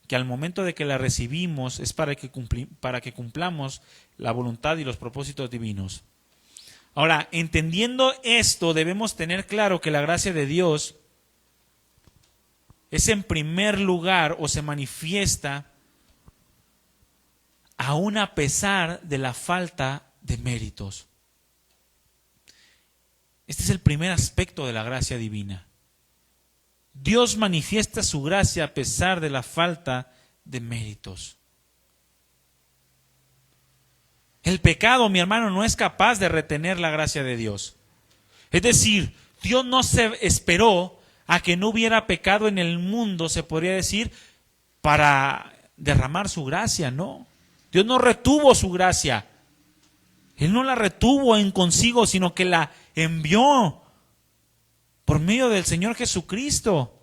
S1: que al momento de que la recibimos es para que cumplamos la voluntad y los propósitos divinos. Ahora, entendiendo esto, debemos tener claro que la gracia de Dios es en primer lugar o se manifiesta aún a pesar de la falta de méritos. Este es el primer aspecto de la gracia divina. Dios manifiesta su gracia a pesar de la falta de méritos. El pecado, mi hermano, no es capaz de retener la gracia de Dios. Es decir, Dios no se esperó a que no hubiera pecado en el mundo, se podría decir, para derramar su gracia, no. Dios no retuvo su gracia. Él no la retuvo en consigo, sino que la envió por medio del Señor Jesucristo.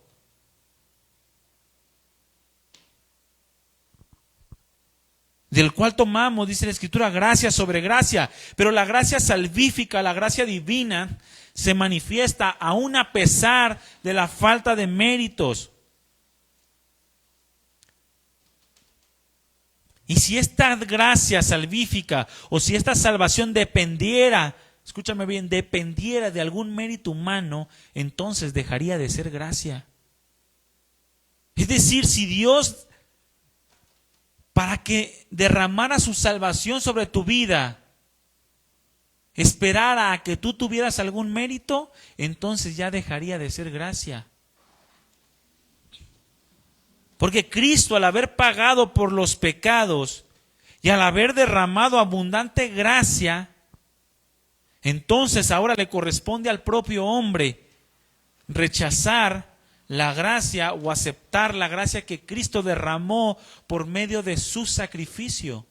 S1: Del cual tomamos, dice la Escritura, gracia sobre gracia. Pero la gracia salvífica, la gracia divina, se manifiesta aún a pesar de la falta de méritos. Y si esta gracia salvífica o si esta salvación dependiera, escúchame bien, dependiera de algún mérito humano, entonces dejaría de ser gracia. Es decir, si Dios, para que derramara su salvación sobre tu vida, esperara a que tú tuvieras algún mérito, entonces ya dejaría de ser gracia. Porque Cristo, al haber pagado por los pecados y al haber derramado abundante gracia, entonces ahora le corresponde al propio hombre rechazar la gracia o aceptar la gracia que Cristo derramó por medio de su sacrificio.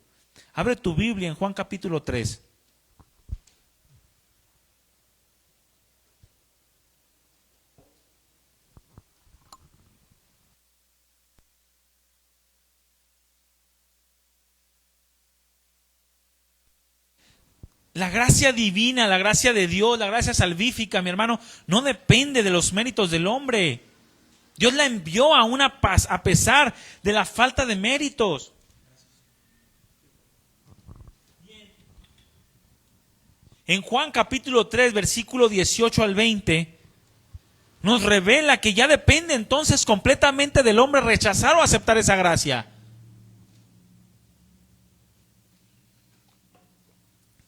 S1: Abre tu Biblia en Juan capítulo 3. La gracia divina, la gracia de Dios, la gracia salvífica, mi hermano, no depende de los méritos del hombre. Dios la envió a una paz a pesar de la falta de méritos. En Juan capítulo 3, versículo 18 al 20, nos revela que ya depende entonces completamente del hombre rechazar o aceptar esa gracia.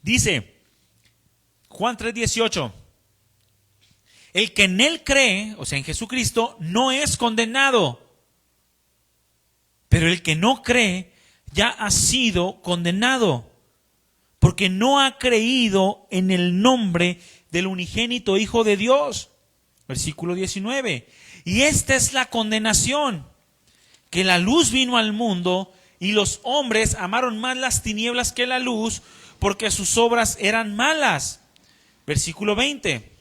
S1: Dice Juan 3, 18, el que en él cree, o sea en Jesucristo, no es condenado, pero el que no cree ya ha sido condenado, porque no ha creído en el nombre del unigénito Hijo de Dios. Versículo 19. Y esta es la condenación, que la luz vino al mundo y los hombres amaron más las tinieblas que la luz, porque sus obras eran malas. Versículo 20.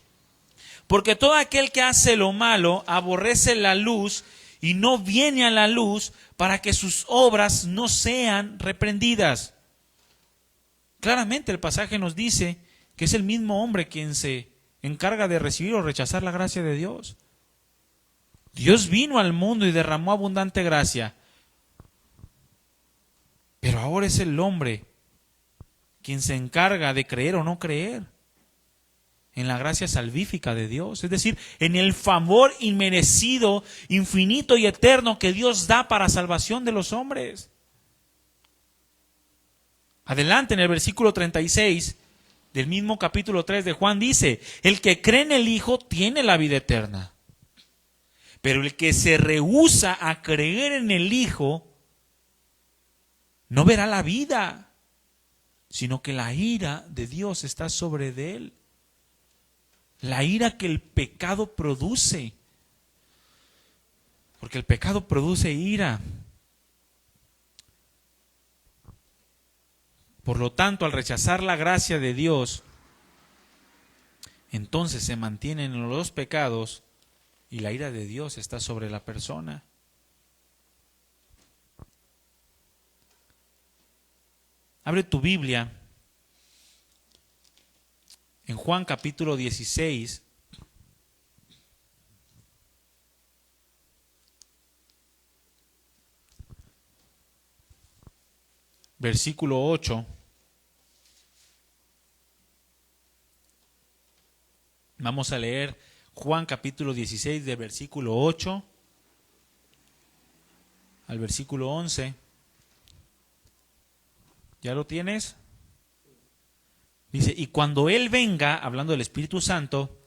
S1: Porque todo aquel que hace lo malo aborrece la luz y no viene a la luz para que sus obras no sean reprendidas. Claramente el pasaje nos dice que es el mismo hombre quien se encarga de recibir o rechazar la gracia de Dios. Dios vino al mundo y derramó abundante gracia, pero ahora es el hombre quien se encarga de creer o no creer en la gracia salvífica de Dios, es decir, en el favor inmerecido, infinito y eterno que Dios da para salvación de los hombres. Adelante en el versículo 36 del mismo capítulo 3 de Juan dice, el que cree en el Hijo tiene la vida eterna, pero el que se rehúsa a creer en el Hijo no verá la vida, sino que la ira de Dios está sobre de él. La ira que el pecado produce, porque el pecado produce ira. Por lo tanto, al rechazar la gracia de Dios, entonces se mantienen los dos pecados y la ira de Dios está sobre la persona. Abre tu Biblia en Juan capítulo 16. Versículo 8. Vamos a leer Juan capítulo 16 de versículo 8 al versículo 11. ¿Ya lo tienes? Dice, y cuando Él venga, hablando del Espíritu Santo,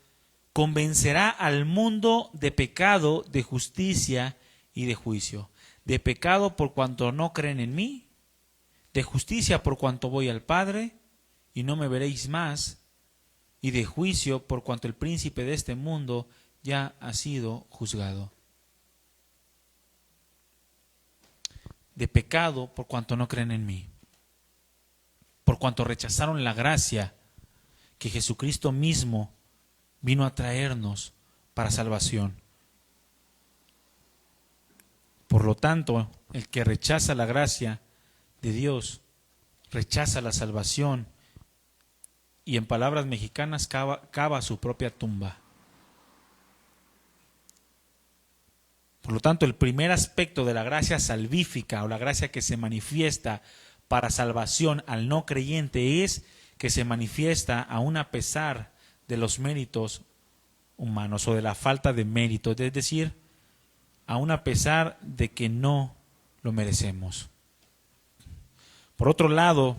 S1: convencerá al mundo de pecado, de justicia y de juicio. De pecado por cuanto no creen en mí, de justicia por cuanto voy al Padre y no me veréis más, y de juicio por cuanto el príncipe de este mundo ya ha sido juzgado. De pecado por cuanto no creen en mí, por cuanto rechazaron la gracia que Jesucristo mismo vino a traernos para salvación. Por lo tanto, el que rechaza la gracia de Dios, rechaza la salvación y en palabras mexicanas cava su propia tumba. Por lo tanto, el primer aspecto de la gracia salvífica o la gracia que se manifiesta para salvación al no creyente es que se manifiesta aún a pesar de los méritos humanos o de la falta de mérito, es decir, aún a pesar de que no lo merecemos. Por otro lado,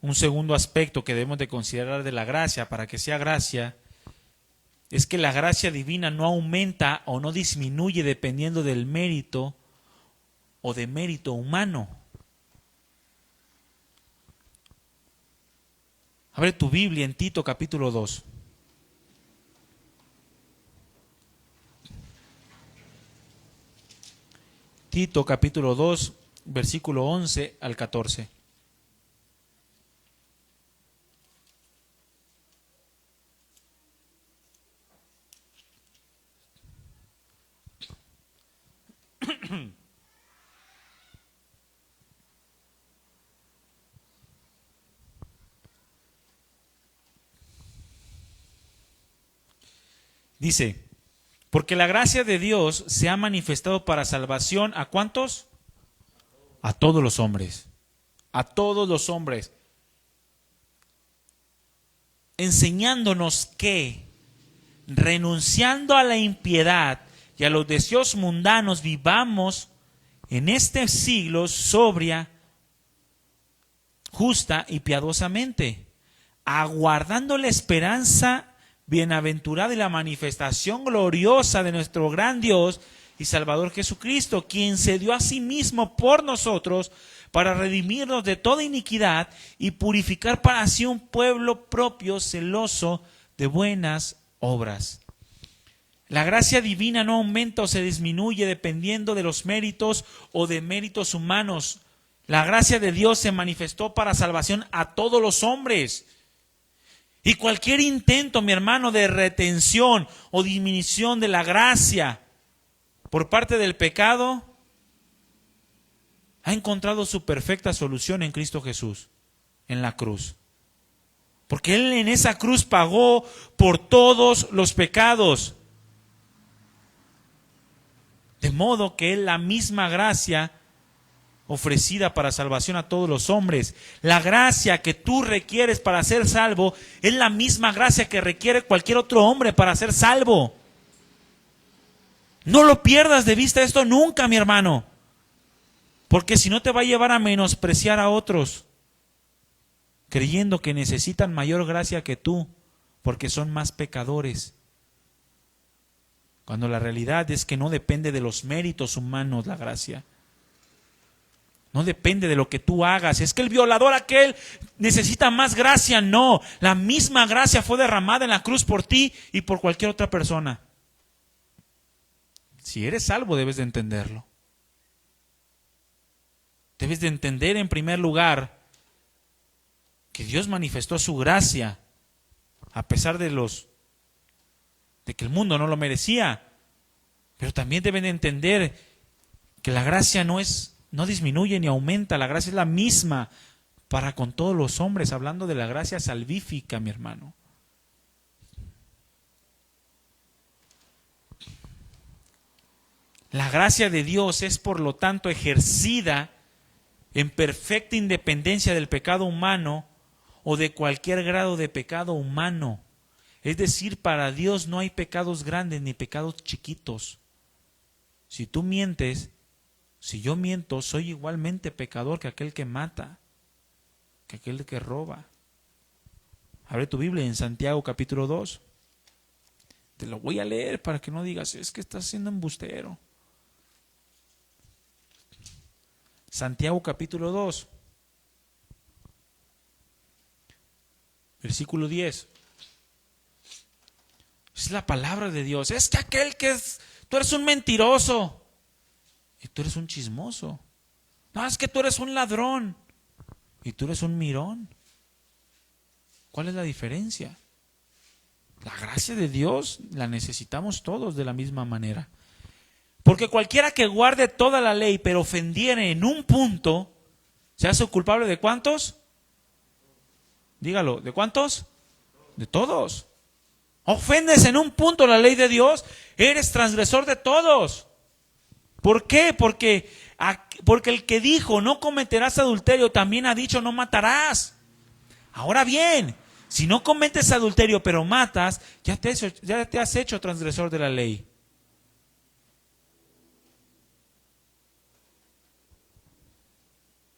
S1: un segundo aspecto que debemos de considerar de la gracia para que sea gracia es que la gracia divina no aumenta o no disminuye dependiendo del mérito o de mérito humano. Abre tu Biblia en Tito capítulo 2. Tito capítulo 2, versículo 11 al 14. Dice, porque la gracia de Dios se ha manifestado para salvación, ¿a cuántos? A todos los hombres. A todos los hombres. Enseñándonos que, renunciando a la impiedad y a los deseos mundanos, vivamos en este siglo sobria, justa y piadosamente, aguardando la esperanza bienaventurada y la manifestación gloriosa de nuestro gran Dios y Salvador Jesucristo, quien se dio a sí mismo por nosotros para redimirnos de toda iniquidad y purificar para sí un pueblo propio celoso de buenas obras. La gracia divina no aumenta o se disminuye dependiendo de los méritos o de méritos humanos. La gracia de Dios se manifestó para salvación a todos los hombres. Y cualquier intento, mi hermano, de retención o disminución de la gracia por parte del pecado ha encontrado su perfecta solución en Cristo Jesús, en la cruz. Porque Él en esa cruz pagó por todos los pecados. De modo que es la misma gracia ofrecida para salvación a todos los hombres. La gracia que tú requieres para ser salvo es la misma gracia que requiere cualquier otro hombre para ser salvo. No lo pierdas de vista esto nunca, mi hermano. Porque si no te va a llevar a menospreciar a otros, creyendo que necesitan mayor gracia que tú, porque son más pecadores. Cuando la realidad es que no depende de los méritos humanos la gracia. No depende de lo que tú hagas. Es que el violador aquel necesita más gracia. No, la misma gracia fue derramada en la cruz por ti y por cualquier otra persona. Si eres salvo debes de entenderlo. Debes de entender en primer lugar que Dios manifestó su gracia a pesar de que el mundo no lo merecía. Pero también deben de entender que la gracia no disminuye ni aumenta, la gracia es la misma para con todos los hombres, hablando de la gracia salvífica, mi hermano. La gracia de Dios es, por lo tanto, ejercida en perfecta independencia del pecado humano o de cualquier grado de pecado humano. Es decir, para Dios no hay pecados grandes ni pecados chiquitos. Si tú mientes, si yo miento, soy igualmente pecador que aquel que mata, que aquel que roba. Abre tu Biblia en Santiago capítulo 2. Te lo voy a leer para que no digas, es que estás siendo embustero. Santiago capítulo 2, versículo 10. Es la palabra de Dios. Es que tú eres un mentiroso y tú eres un chismoso. No, es que tú eres un ladrón y tú eres un mirón. ¿Cuál es la diferencia? La gracia de Dios la necesitamos todos de la misma manera. Porque cualquiera que guarde toda la ley, pero ofendiere en un punto, ¿se hace culpable de cuántos? Dígalo, ¿de cuántos? De todos. Ofendes en un punto la ley de Dios, eres transgresor de todos. ¿Por qué? Porque el que dijo no cometerás adulterio también ha dicho no matarás. Ahora bien, si no cometes adulterio pero matas, ya te has hecho transgresor de la ley.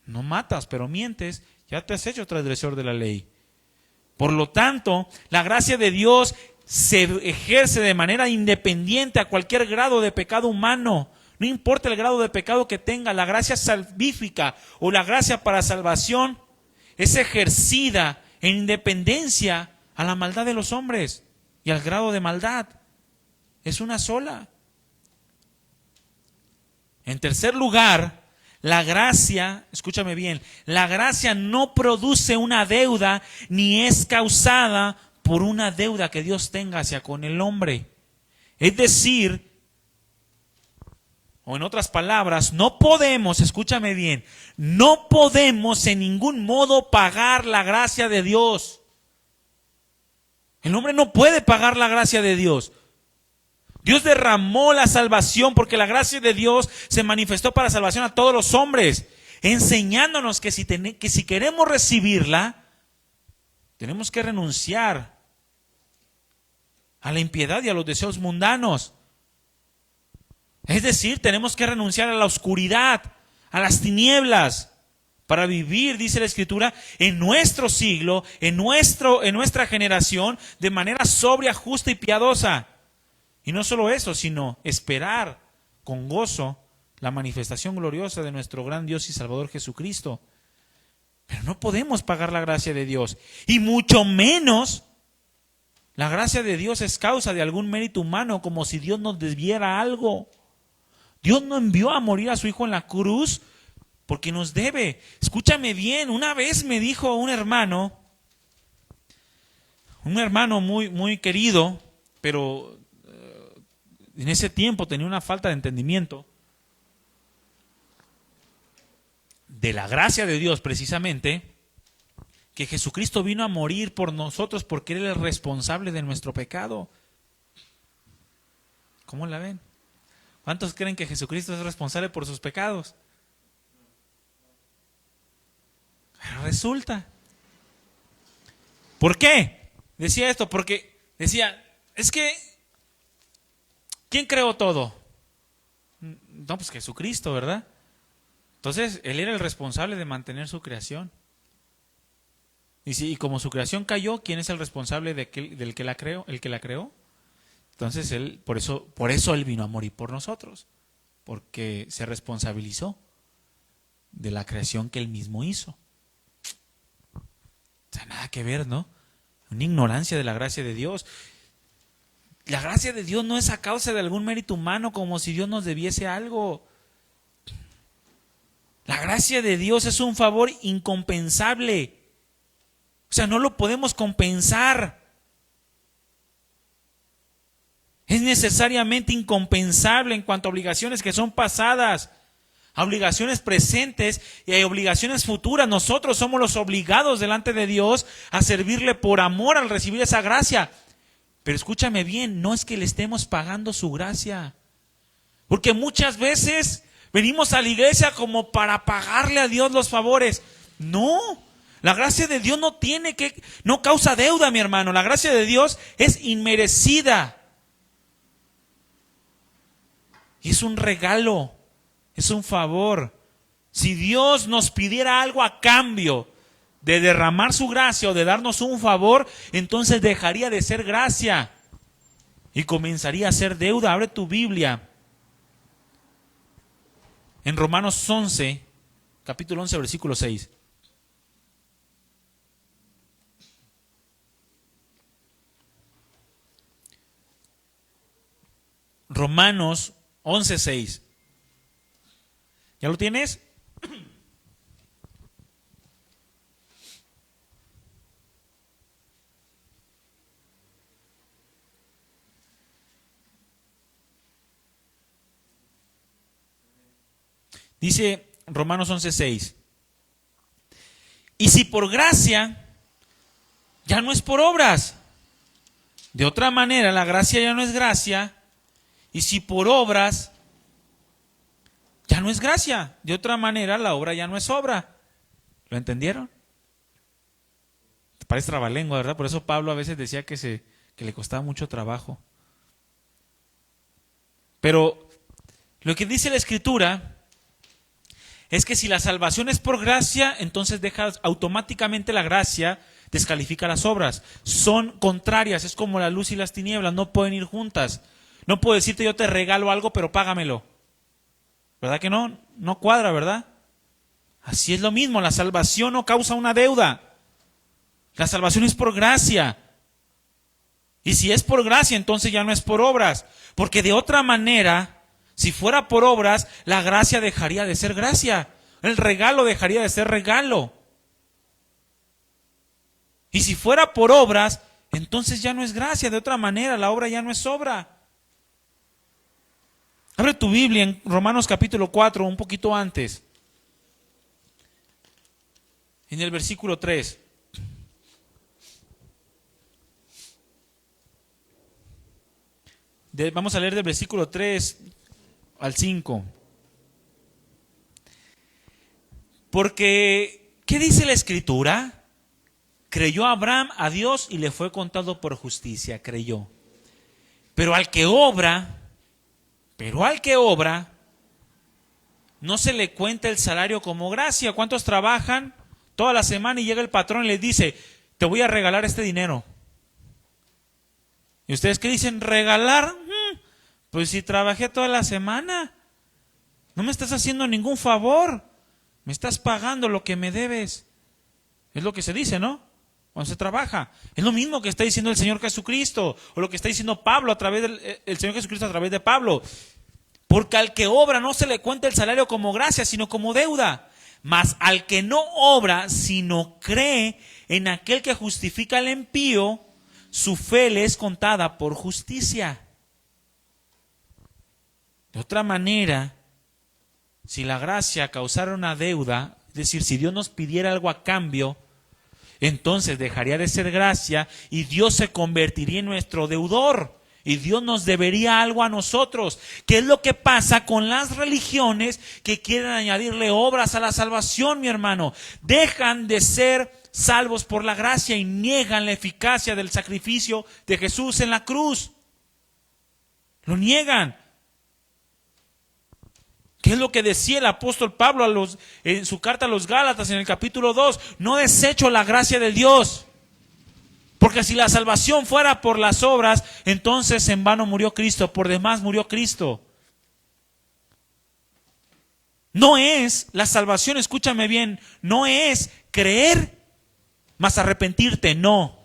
S1: No matas, pero mientes, ya te has hecho transgresor de la ley. Por lo tanto, la gracia de Dios se ejerce de manera independiente a cualquier grado de pecado humano. No importa el grado de pecado que tenga, la gracia salvífica o la gracia para salvación es ejercida en independencia a la maldad de los hombres y al grado de maldad. Es una sola. En tercer lugar, la gracia, escúchame bien, la gracia no produce una deuda ni es causada por una deuda que Dios tenga hacia con el hombre. Es decir, o en otras palabras, no podemos, escúchame bien, no podemos en ningún modo pagar la gracia de Dios. El hombre no puede pagar la gracia de Dios. Dios derramó la salvación porque la gracia de Dios se manifestó para salvación a todos los hombres, enseñándonos que si queremos recibirla, tenemos que renunciar a la impiedad y a los deseos mundanos. Es decir, tenemos que renunciar a la oscuridad, a las tinieblas, para vivir, dice la Escritura, en nuestro siglo, en nuestra generación, de manera sobria, justa y piadosa. Y no solo eso, sino esperar con gozo la manifestación gloriosa de nuestro gran Dios y Salvador Jesucristo. Pero no podemos pagar la gracia de Dios, y mucho menos la gracia de Dios es causa de algún mérito humano, como si Dios nos debiera algo. Dios no envió a morir a su Hijo en la cruz porque nos debe. Escúchame bien, una vez me dijo un hermano muy, muy querido, pero en ese tiempo tenía una falta de entendimiento de la gracia de Dios precisamente, que Jesucristo vino a morir por nosotros porque Él es el responsable de nuestro pecado. ¿Cómo la ven? ¿Cuántos creen que Jesucristo es responsable por sus pecados? Pero resulta. ¿Por qué? Decía esto, porque decía, es que, ¿quién creó todo? No, pues Jesucristo, ¿verdad? Entonces, Él era el responsable de mantener su creación. Y como su creación cayó, ¿quién es el responsable del que la creó? ¿El que la creó? Entonces por eso Él vino a morir por nosotros, porque se responsabilizó de la creación que Él mismo hizo. O sea, nada que ver, ¿no? Una ignorancia de la gracia de Dios. La gracia de Dios no es a causa de algún mérito humano, como si Dios nos debiese algo. La gracia de Dios es un favor incompensable. O sea, no lo podemos compensar. Es necesariamente incompensable en cuanto a obligaciones que son pasadas, a obligaciones presentes y a obligaciones futuras. Nosotros somos los obligados delante de Dios a servirle por amor al recibir esa gracia. Pero escúchame bien, no es que le estemos pagando su gracia. Porque muchas veces venimos a la iglesia como para pagarle a Dios los favores. No, la gracia de Dios no causa deuda, mi hermano. La gracia de Dios es inmerecida. Y es un regalo, es un favor. Si Dios nos pidiera algo a cambio de derramar su gracia o de darnos un favor, entonces dejaría de ser gracia y comenzaría a ser deuda. Abre tu Biblia en Romanos 11, capítulo 11, versículo 6. Romanos 11:6. ¿Ya lo tienes? Dice Romanos 11:6. Y si por gracia, ya no es por obras. De otra manera, la gracia ya no es gracia. Y si por obras, ya no es gracia. De otra manera, la obra ya no es obra. ¿Lo entendieron? Te parece trabalengua, ¿verdad? Por eso Pablo a veces decía que le costaba mucho trabajo. Pero lo que dice la Escritura es que si la salvación es por gracia, entonces deja automáticamente la gracia, descalifica las obras. Son contrarias, es como la luz y las tinieblas, no pueden ir juntas. No puedo decirte yo te regalo algo, pero págamelo. ¿Verdad que no? No cuadra, ¿verdad? Así es lo mismo, la salvación no causa una deuda. La salvación es por gracia. Y si es por gracia, entonces ya no es por obras. Porque de otra manera, si fuera por obras, la gracia dejaría de ser gracia. El regalo dejaría de ser regalo. Y si fuera por obras, entonces ya no es gracia. De otra manera, la obra ya no es obra. Abre tu Biblia en Romanos capítulo 4, un poquito antes. En el versículo 3. Vamos a leer del versículo 3 al 5. Porque, ¿qué dice la Escritura? Creyó Abraham a Dios y le fue contado por justicia, creyó. Pero al que obra, no se le cuenta el salario como gracia. ¿Cuántos trabajan toda la semana y llega el patrón y les dice, te voy a regalar este dinero? ¿Y ustedes qué dicen? ¿Regalar? Pues si trabajé toda la semana, no me estás haciendo ningún favor, me estás pagando lo que me debes. Es lo que se dice, ¿no? Cuando se trabaja. Es lo mismo que está diciendo el Señor Jesucristo, o lo que está diciendo Pablo a través el Señor Jesucristo a través de Pablo. Porque al que obra no se le cuenta el salario como gracia, sino como deuda. Mas al que no obra, sino cree en aquel que justifica al impío, su fe le es contada por justicia. De otra manera, si la gracia causara una deuda, es decir, si Dios nos pidiera algo a cambio, entonces dejaría de ser gracia y Dios se convertiría en nuestro deudor. Y Dios nos debería algo a nosotros. ¿Qué es lo que pasa con las religiones que quieren añadirle obras a la salvación, mi hermano? Dejan de ser salvos por la gracia y niegan la eficacia del sacrificio de Jesús en la cruz. Lo niegan. ¿Qué es lo que decía el apóstol Pablo en su carta a los Gálatas en el capítulo 2? No desecho la gracia de Dios. Porque si la salvación fuera por las obras, entonces en vano murió Cristo, por demás murió Cristo. No es la salvación, escúchame bien, no es creer más arrepentirte, no.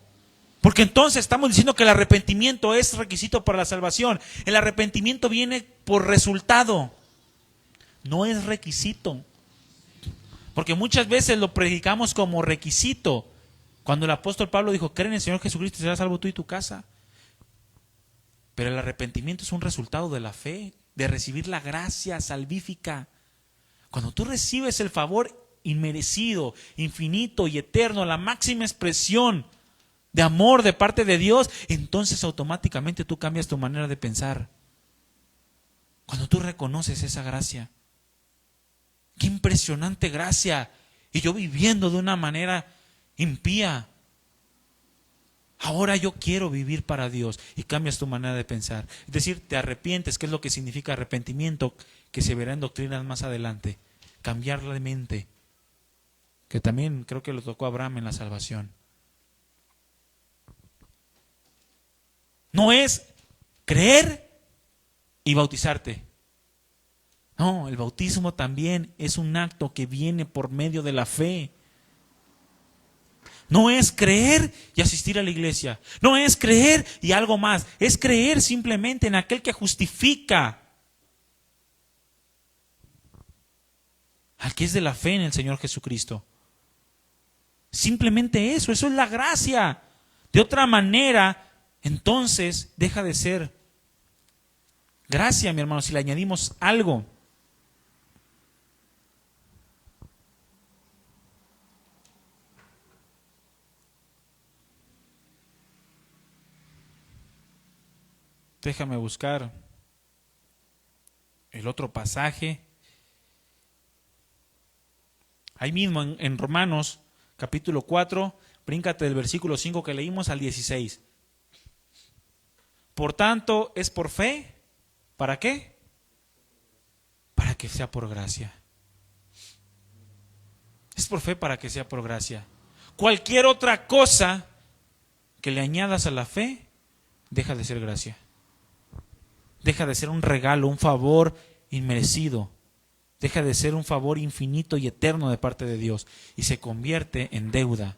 S1: Porque entonces estamos diciendo que el arrepentimiento es requisito para la salvación. El arrepentimiento viene por resultado, no es requisito. Porque muchas veces lo predicamos como requisito. Cuando el apóstol Pablo dijo, cree en el Señor Jesucristo y serás salvo tú y tu casa. Pero el arrepentimiento es un resultado de la fe, de recibir la gracia salvífica. Cuando tú recibes el favor inmerecido, infinito y eterno, la máxima expresión de amor de parte de Dios, entonces automáticamente tú cambias tu manera de pensar. Cuando tú reconoces esa gracia. ¡Qué impresionante gracia! Y yo viviendo de una manera impía. Ahora yo quiero vivir para Dios y cambias tu manera de pensar. Es decir, te arrepientes, ¿qué es lo que significa arrepentimiento? Que se verá en doctrinas más adelante. Cambiar la mente. Que también creo que lo tocó a Abraham en la salvación. No es creer y bautizarte. No, el bautismo también es un acto que viene por medio de la fe. No es creer y asistir a la iglesia. No es creer y algo más. Es creer simplemente en aquel que justifica. Al que es de la fe en el Señor Jesucristo. Simplemente eso es la gracia. De otra manera, entonces deja de ser gracia, mi hermano, si le añadimos algo. Déjame buscar el otro pasaje. Ahí mismo en Romanos capítulo 4, bríncate del versículo 5 que leímos al 16. Por tanto, es por fe. ¿Para qué? Para que sea por gracia. Es por fe para que sea por gracia. Cualquier otra cosa que le añadas a la fe, deja de ser gracia. Deja de ser un regalo, un favor inmerecido. Deja de ser un favor infinito y eterno de parte de Dios y se convierte en deuda.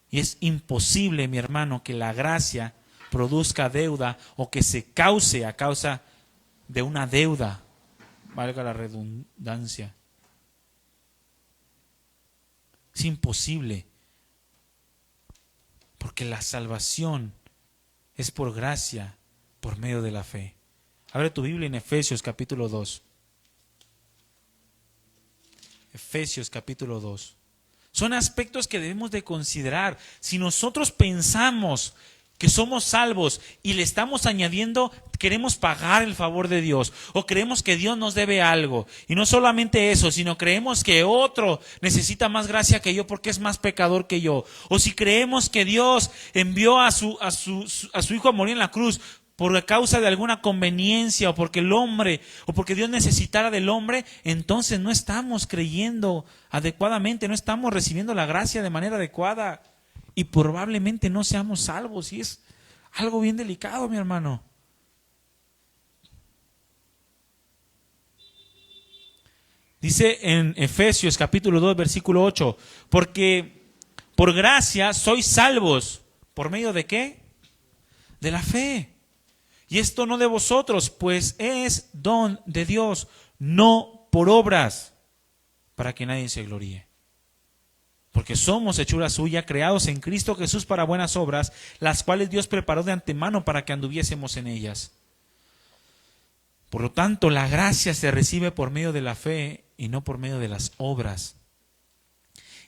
S1: Y es imposible, mi hermano, que la gracia produzca deuda o que se cause a causa de una deuda, valga la redundancia. Es imposible, porque la salvación es por gracia, por medio de la fe. Abre tu Biblia en Efesios capítulo 2. Efesios capítulo 2. Son aspectos que debemos de considerar. Si nosotros pensamos que somos salvos y le estamos añadiendo, queremos pagar el favor de Dios o creemos que Dios nos debe algo. Y no solamente eso, sino creemos que otro necesita más gracia que yo porque es más pecador que yo. O si creemos que Dios envió a su Hijo a morir en la cruz por causa de alguna conveniencia o porque el hombre o porque Dios necesitara del hombre, entonces no estamos creyendo adecuadamente, no estamos recibiendo la gracia de manera adecuada. Y probablemente no seamos salvos. Y es algo bien delicado, mi hermano. Dice en Efesios capítulo 2, versículo 8, porque por gracia sois salvos. ¿Por medio de qué? De la fe. Y esto no de vosotros, pues es don de Dios, no por obras, para que nadie se gloríe. Porque somos hechura suya, creados en Cristo Jesús para buenas obras, las cuales Dios preparó de antemano para que anduviésemos en ellas. Por lo tanto, la gracia se recibe por medio de la fe y no por medio de las obras.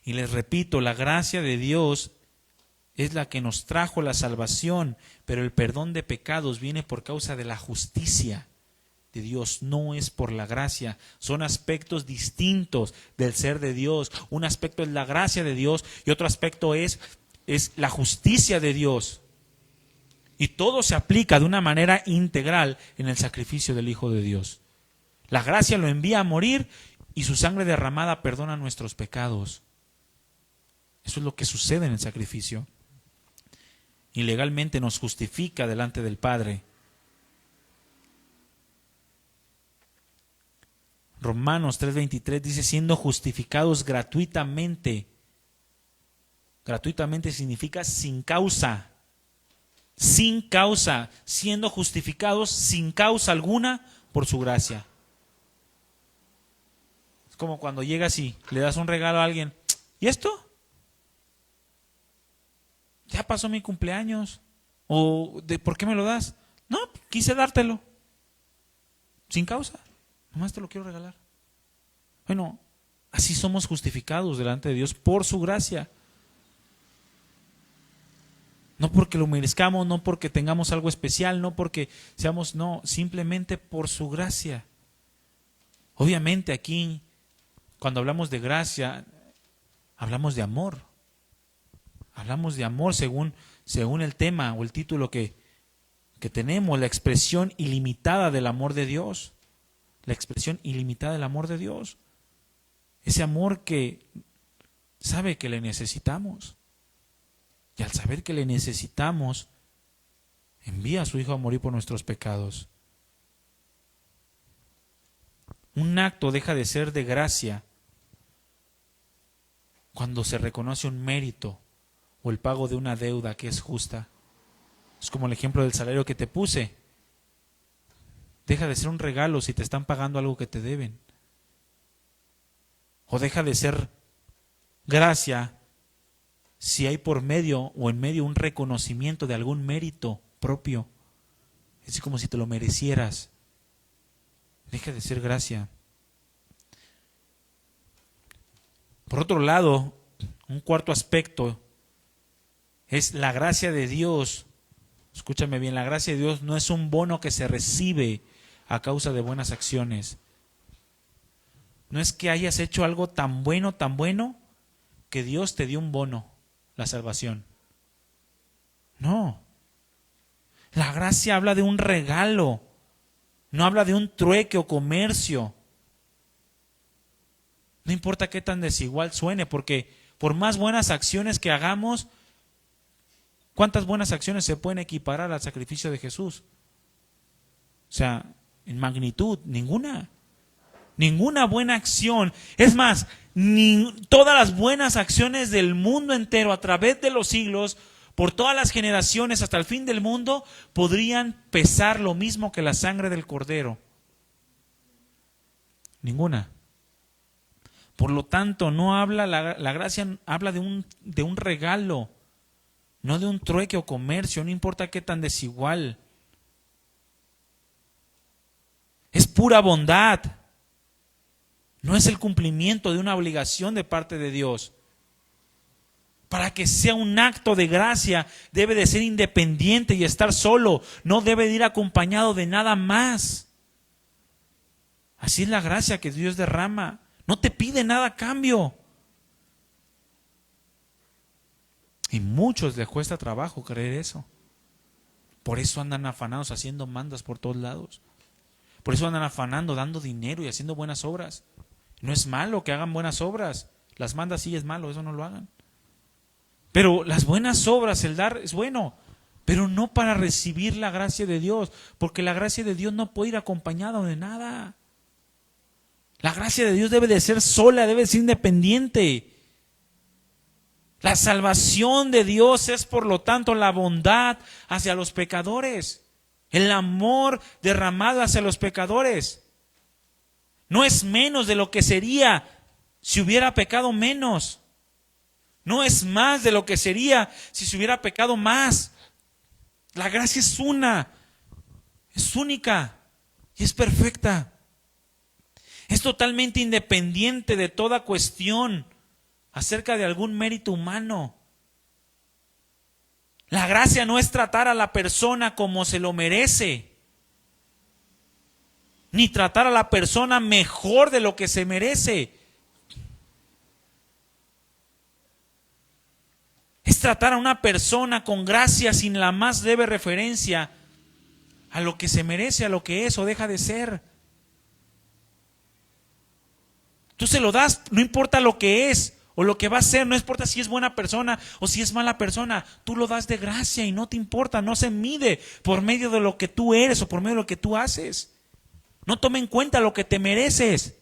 S1: Y les repito, la gracia de Dios es la que nos trajo la salvación, pero el perdón de pecados viene por causa de la justicia de Dios, no es por la gracia. Son aspectos distintos del ser de Dios. Un aspecto es la gracia de Dios y otro aspecto es la justicia de Dios. Y todo se aplica de una manera integral en el sacrificio del Hijo de Dios. La gracia lo envía a morir y su sangre derramada perdona nuestros pecados. Eso es lo que sucede en el sacrificio. Y legalmente nos justifica delante del Padre. Romanos 3:23 dice, siendo justificados gratuitamente. Gratuitamente significa sin causa. Sin causa. Siendo justificados sin causa alguna por su gracia. Es como cuando llegas y le das un regalo a alguien. ¿Y esto? Ya pasó mi cumpleaños. ¿O por qué me lo das? No, quise dártelo. Sin causa. Nomás te lo quiero regalar. Bueno, así somos justificados delante de Dios por su gracia. No porque lo merezcamos, no porque tengamos algo especial, no porque seamos, no, simplemente por su gracia. Obviamente aquí, cuando hablamos de gracia, hablamos de amor. Hablamos de amor según el tema o el título que tenemos, la expresión ilimitada del amor de Dios. La expresión ilimitada del amor de Dios. Ese amor que sabe que le necesitamos. Y al saber que le necesitamos, envía a su Hijo a morir por nuestros pecados. Un acto deja de ser de gracia cuando se reconoce un mérito o el pago de una deuda que es justa. Es como el ejemplo del salario que te puse. Deja de ser un regalo si te están pagando algo que te deben. O deja de ser gracia si hay por medio o en medio un reconocimiento de algún mérito propio. Es como si te lo merecieras. Deja de ser gracia. Por otro lado, un cuarto aspecto es la gracia de Dios. Escúchame bien, la gracia de Dios no es un bono que se recibe a causa de buenas acciones. No es que hayas hecho algo tan bueno, que Dios te dio un bono, la salvación. No. La gracia habla de un regalo, no habla de un trueque o comercio. No importa qué tan desigual suene, porque por más buenas acciones que hagamos, ¿cuántas buenas acciones se pueden equiparar al sacrificio de Jesús? O sea, en magnitud, ninguna. Ninguna buena acción. Es más, todas las buenas acciones del mundo entero a través de los siglos, por todas las generaciones hasta el fin del mundo, podrían pesar lo mismo que la sangre del Cordero. Ninguna. Por lo tanto, no habla la gracia habla de un regalo, no de un trueque o comercio, no importa qué tan desigual. Es pura bondad. No es el cumplimiento de una obligación de parte de Dios. Para que sea un acto de gracia, debe de ser independiente y estar solo. No debe de ir acompañado de nada más. Así es la gracia que Dios derrama. No te pide nada a cambio. Y muchos les cuesta trabajo creer eso. Por eso andan afanados haciendo mandas por todos lados. Por eso andan afanando, dando dinero y haciendo buenas obras. No es malo que hagan buenas obras. Las mandas sí es malo, eso no lo hagan. Pero las buenas obras, el dar es bueno, pero no para recibir la gracia de Dios, porque la gracia de Dios no puede ir acompañada de nada. La gracia de Dios debe de ser sola, debe de ser independiente. La salvación de Dios es, por lo tanto, la bondad hacia los pecadores, el amor derramado hacia los pecadores. No es menos de lo que sería si hubiera pecado menos. No es más de lo que sería si se hubiera pecado más. La gracia es una, es única y es perfecta. Es totalmente independiente de toda cuestión acerca de algún mérito humano. La gracia no es tratar a la persona como se lo merece, ni tratar a la persona mejor de lo que se merece. Es tratar a una persona con gracia sin la más leve referencia a lo que se merece, a lo que es o deja de ser. Tú se lo das, no importa lo que es o lo que va a ser, no importa si es buena persona o si es mala persona, tú lo das de gracia y no te importa, no se mide por medio de lo que tú eres o por medio de lo que tú haces. No toma en cuenta lo que te mereces.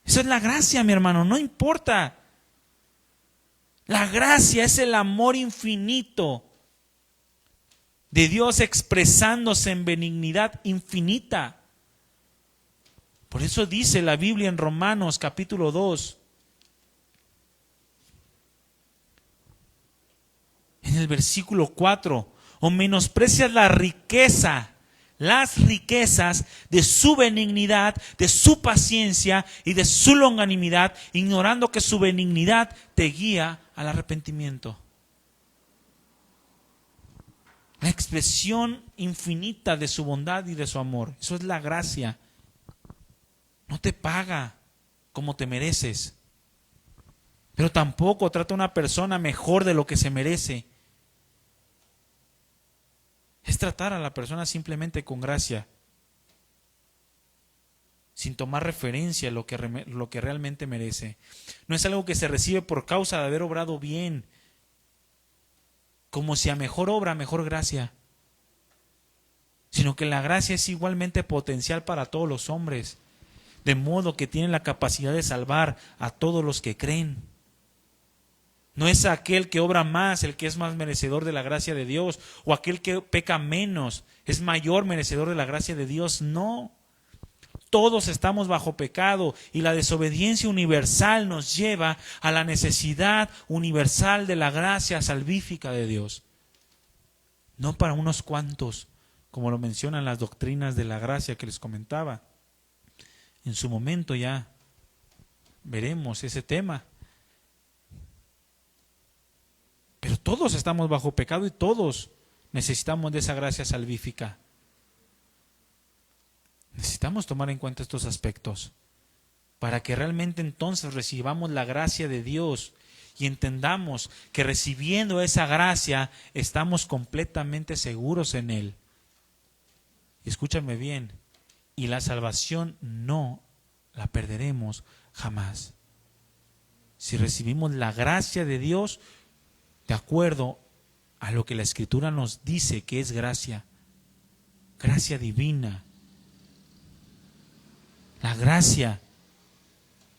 S1: Eso es la gracia, mi hermano, no importa. La gracia es el amor infinito de Dios expresándose en benignidad infinita. Por eso dice la Biblia en Romanos capítulo 2, en el versículo 4, o menosprecias las riquezas de su benignidad, de su paciencia y de su longanimidad, ignorando que su benignidad te guía al arrepentimiento. La expresión infinita de su bondad y de su amor. Eso es la gracia. No te paga como te mereces, pero tampoco trata a una persona mejor de lo que se merece. Es tratar a la persona simplemente con gracia, sin tomar referencia a lo que realmente merece. No es algo que se recibe por causa de haber obrado bien, como si a mejor obra, mejor gracia, sino que la gracia es igualmente potencial para todos los hombres, de modo que tienen la capacidad de salvar a todos los que creen. No es aquel que obra más el que es más merecedor de la gracia de Dios, o aquel que peca menos es mayor merecedor de la gracia de Dios. No. Todos estamos bajo pecado y la desobediencia universal nos lleva a la necesidad universal de la gracia salvífica de Dios. No para unos cuantos, como lo mencionan las doctrinas de la gracia que les comentaba. En su momento ya veremos ese tema. Pero todos estamos bajo pecado y todos necesitamos de esa gracia salvífica. Necesitamos tomar en cuenta estos aspectos para que realmente entonces recibamos la gracia de Dios y entendamos que recibiendo esa gracia estamos completamente seguros en Él. Escúchame bien, y la salvación no la perderemos jamás. Si recibimos la gracia de Dios de acuerdo a lo que la Escritura nos dice que es gracia, gracia divina. La gracia,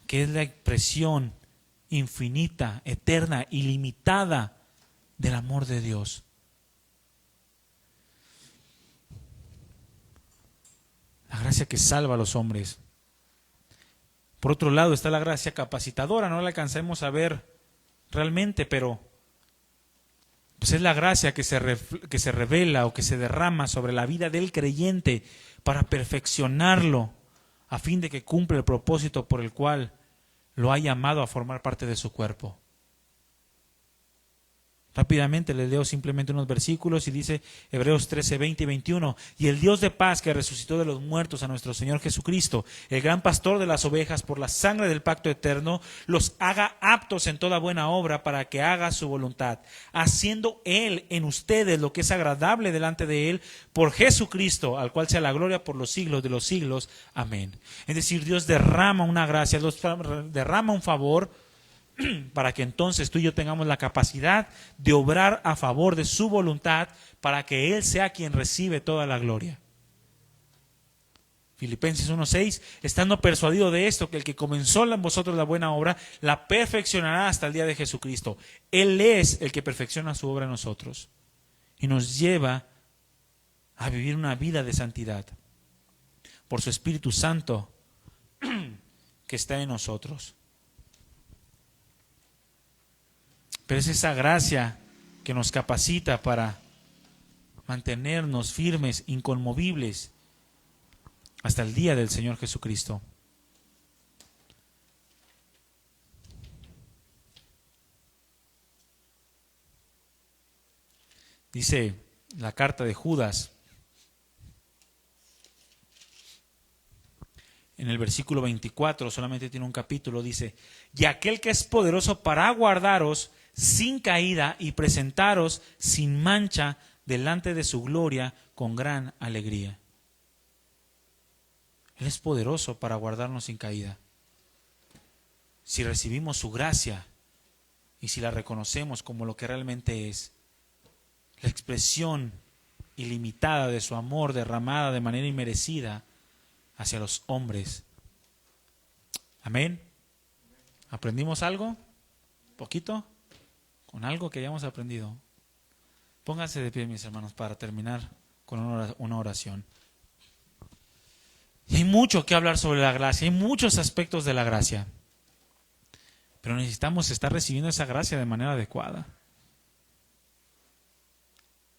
S1: que es la expresión infinita, eterna, ilimitada del amor de Dios. La gracia que salva a los hombres. Por otro lado está la gracia capacitadora, no la alcanzamos a ver realmente, pero pues es la gracia que se revela o que se derrama sobre la vida del creyente para perfeccionarlo, a fin de que cumpla el propósito por el cual lo ha llamado a formar parte de su cuerpo. Rápidamente les leo simplemente unos versículos y dice Hebreos 13, 20 y 21. Y el Dios de paz que resucitó de los muertos a nuestro Señor Jesucristo, el gran pastor de las ovejas, por la sangre del pacto eterno, los haga aptos en toda buena obra para que haga su voluntad, haciendo Él en ustedes lo que es agradable delante de Él, por Jesucristo, al cual sea la gloria por los siglos de los siglos. Amén. Es decir, Dios derrama una gracia, Dios derrama un favor, para que entonces tú y yo tengamos la capacidad de obrar a favor de su voluntad, para que Él sea quien recibe toda la gloria. Filipenses 1:6, estando persuadido de esto, que el que comenzó en vosotros la buena obra, la perfeccionará hasta el día de Jesucristo. Él es el que perfecciona su obra en nosotros y nos lleva a vivir una vida de santidad por su Espíritu Santo que está en nosotros. Pero es esa gracia que nos capacita para mantenernos firmes, inconmovibles, hasta el día del Señor Jesucristo. Dice la carta de Judas, en el versículo 24, solamente tiene un capítulo, dice: y aquel que es poderoso para guardaros sin caída y presentaros sin mancha delante de su gloria con gran alegría. Él es poderoso para guardarnos sin caída. Si recibimos su gracia y si la reconocemos como lo que realmente es, la expresión ilimitada de su amor derramada de manera inmerecida hacia los hombres. Amén. ¿Aprendimos algo? ¿Poquito? Con algo que hayamos aprendido. Pónganse de pie, mis hermanos, para terminar con una oración. Y hay mucho que hablar sobre la gracia, hay muchos aspectos de la gracia, pero necesitamos estar recibiendo esa gracia de manera adecuada.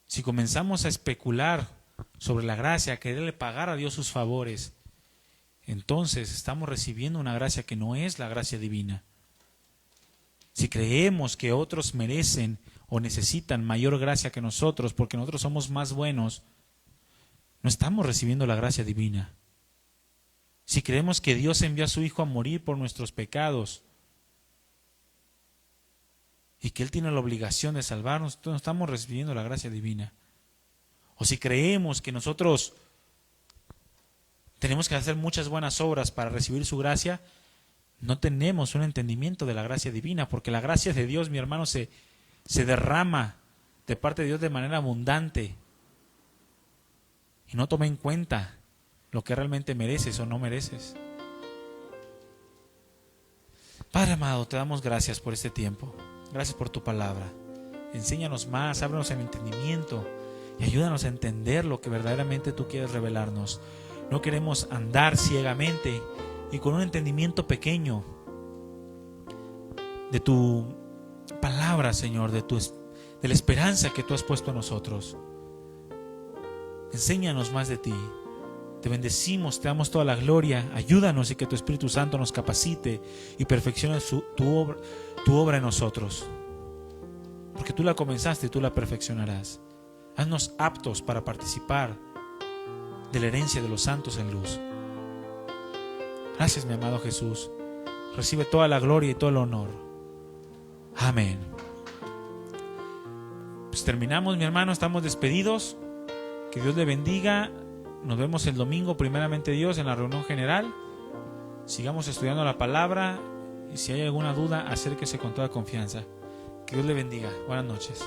S1: Si comenzamos a especular sobre la gracia, a quererle pagar a Dios sus favores, entonces estamos recibiendo una gracia que no es la gracia divina. Si creemos que otros merecen o necesitan mayor gracia que nosotros porque nosotros somos más buenos, no estamos recibiendo la gracia divina. Si creemos que Dios envió a su Hijo a morir por nuestros pecados y que Él tiene la obligación de salvarnos, entonces no estamos recibiendo la gracia divina. O si creemos que nosotros tenemos que hacer muchas buenas obras para recibir su gracia, no tenemos un entendimiento de la gracia divina, porque la gracia de Dios, mi hermano, se derrama de parte de Dios de manera abundante y no toma en cuenta lo que realmente mereces o no mereces. Padre amado, te damos gracias por este tiempo. Gracias por tu palabra. Enséñanos más, ábrenos el entendimiento y ayúdanos a entender lo que verdaderamente tú quieres revelarnos. No queremos andar ciegamente y con un entendimiento pequeño de tu palabra, Señor, de la esperanza que tú has puesto en nosotros. Enséñanos más de ti. Te bendecimos, te damos toda la gloria. Ayúdanos y que tu Espíritu Santo nos capacite y perfeccione tu obra en nosotros. Porque tú la comenzaste y tú la perfeccionarás. Haznos aptos para participar de la herencia de los santos en luz. Gracias, mi amado Jesús. Recibe toda la gloria y todo el honor. Amén. Pues terminamos, mi hermano. Estamos despedidos. Que Dios le bendiga. Nos vemos el domingo, primeramente Dios, en la reunión general. Sigamos estudiando la palabra. Y si hay alguna duda, acérquese con toda confianza. Que Dios le bendiga. Buenas noches.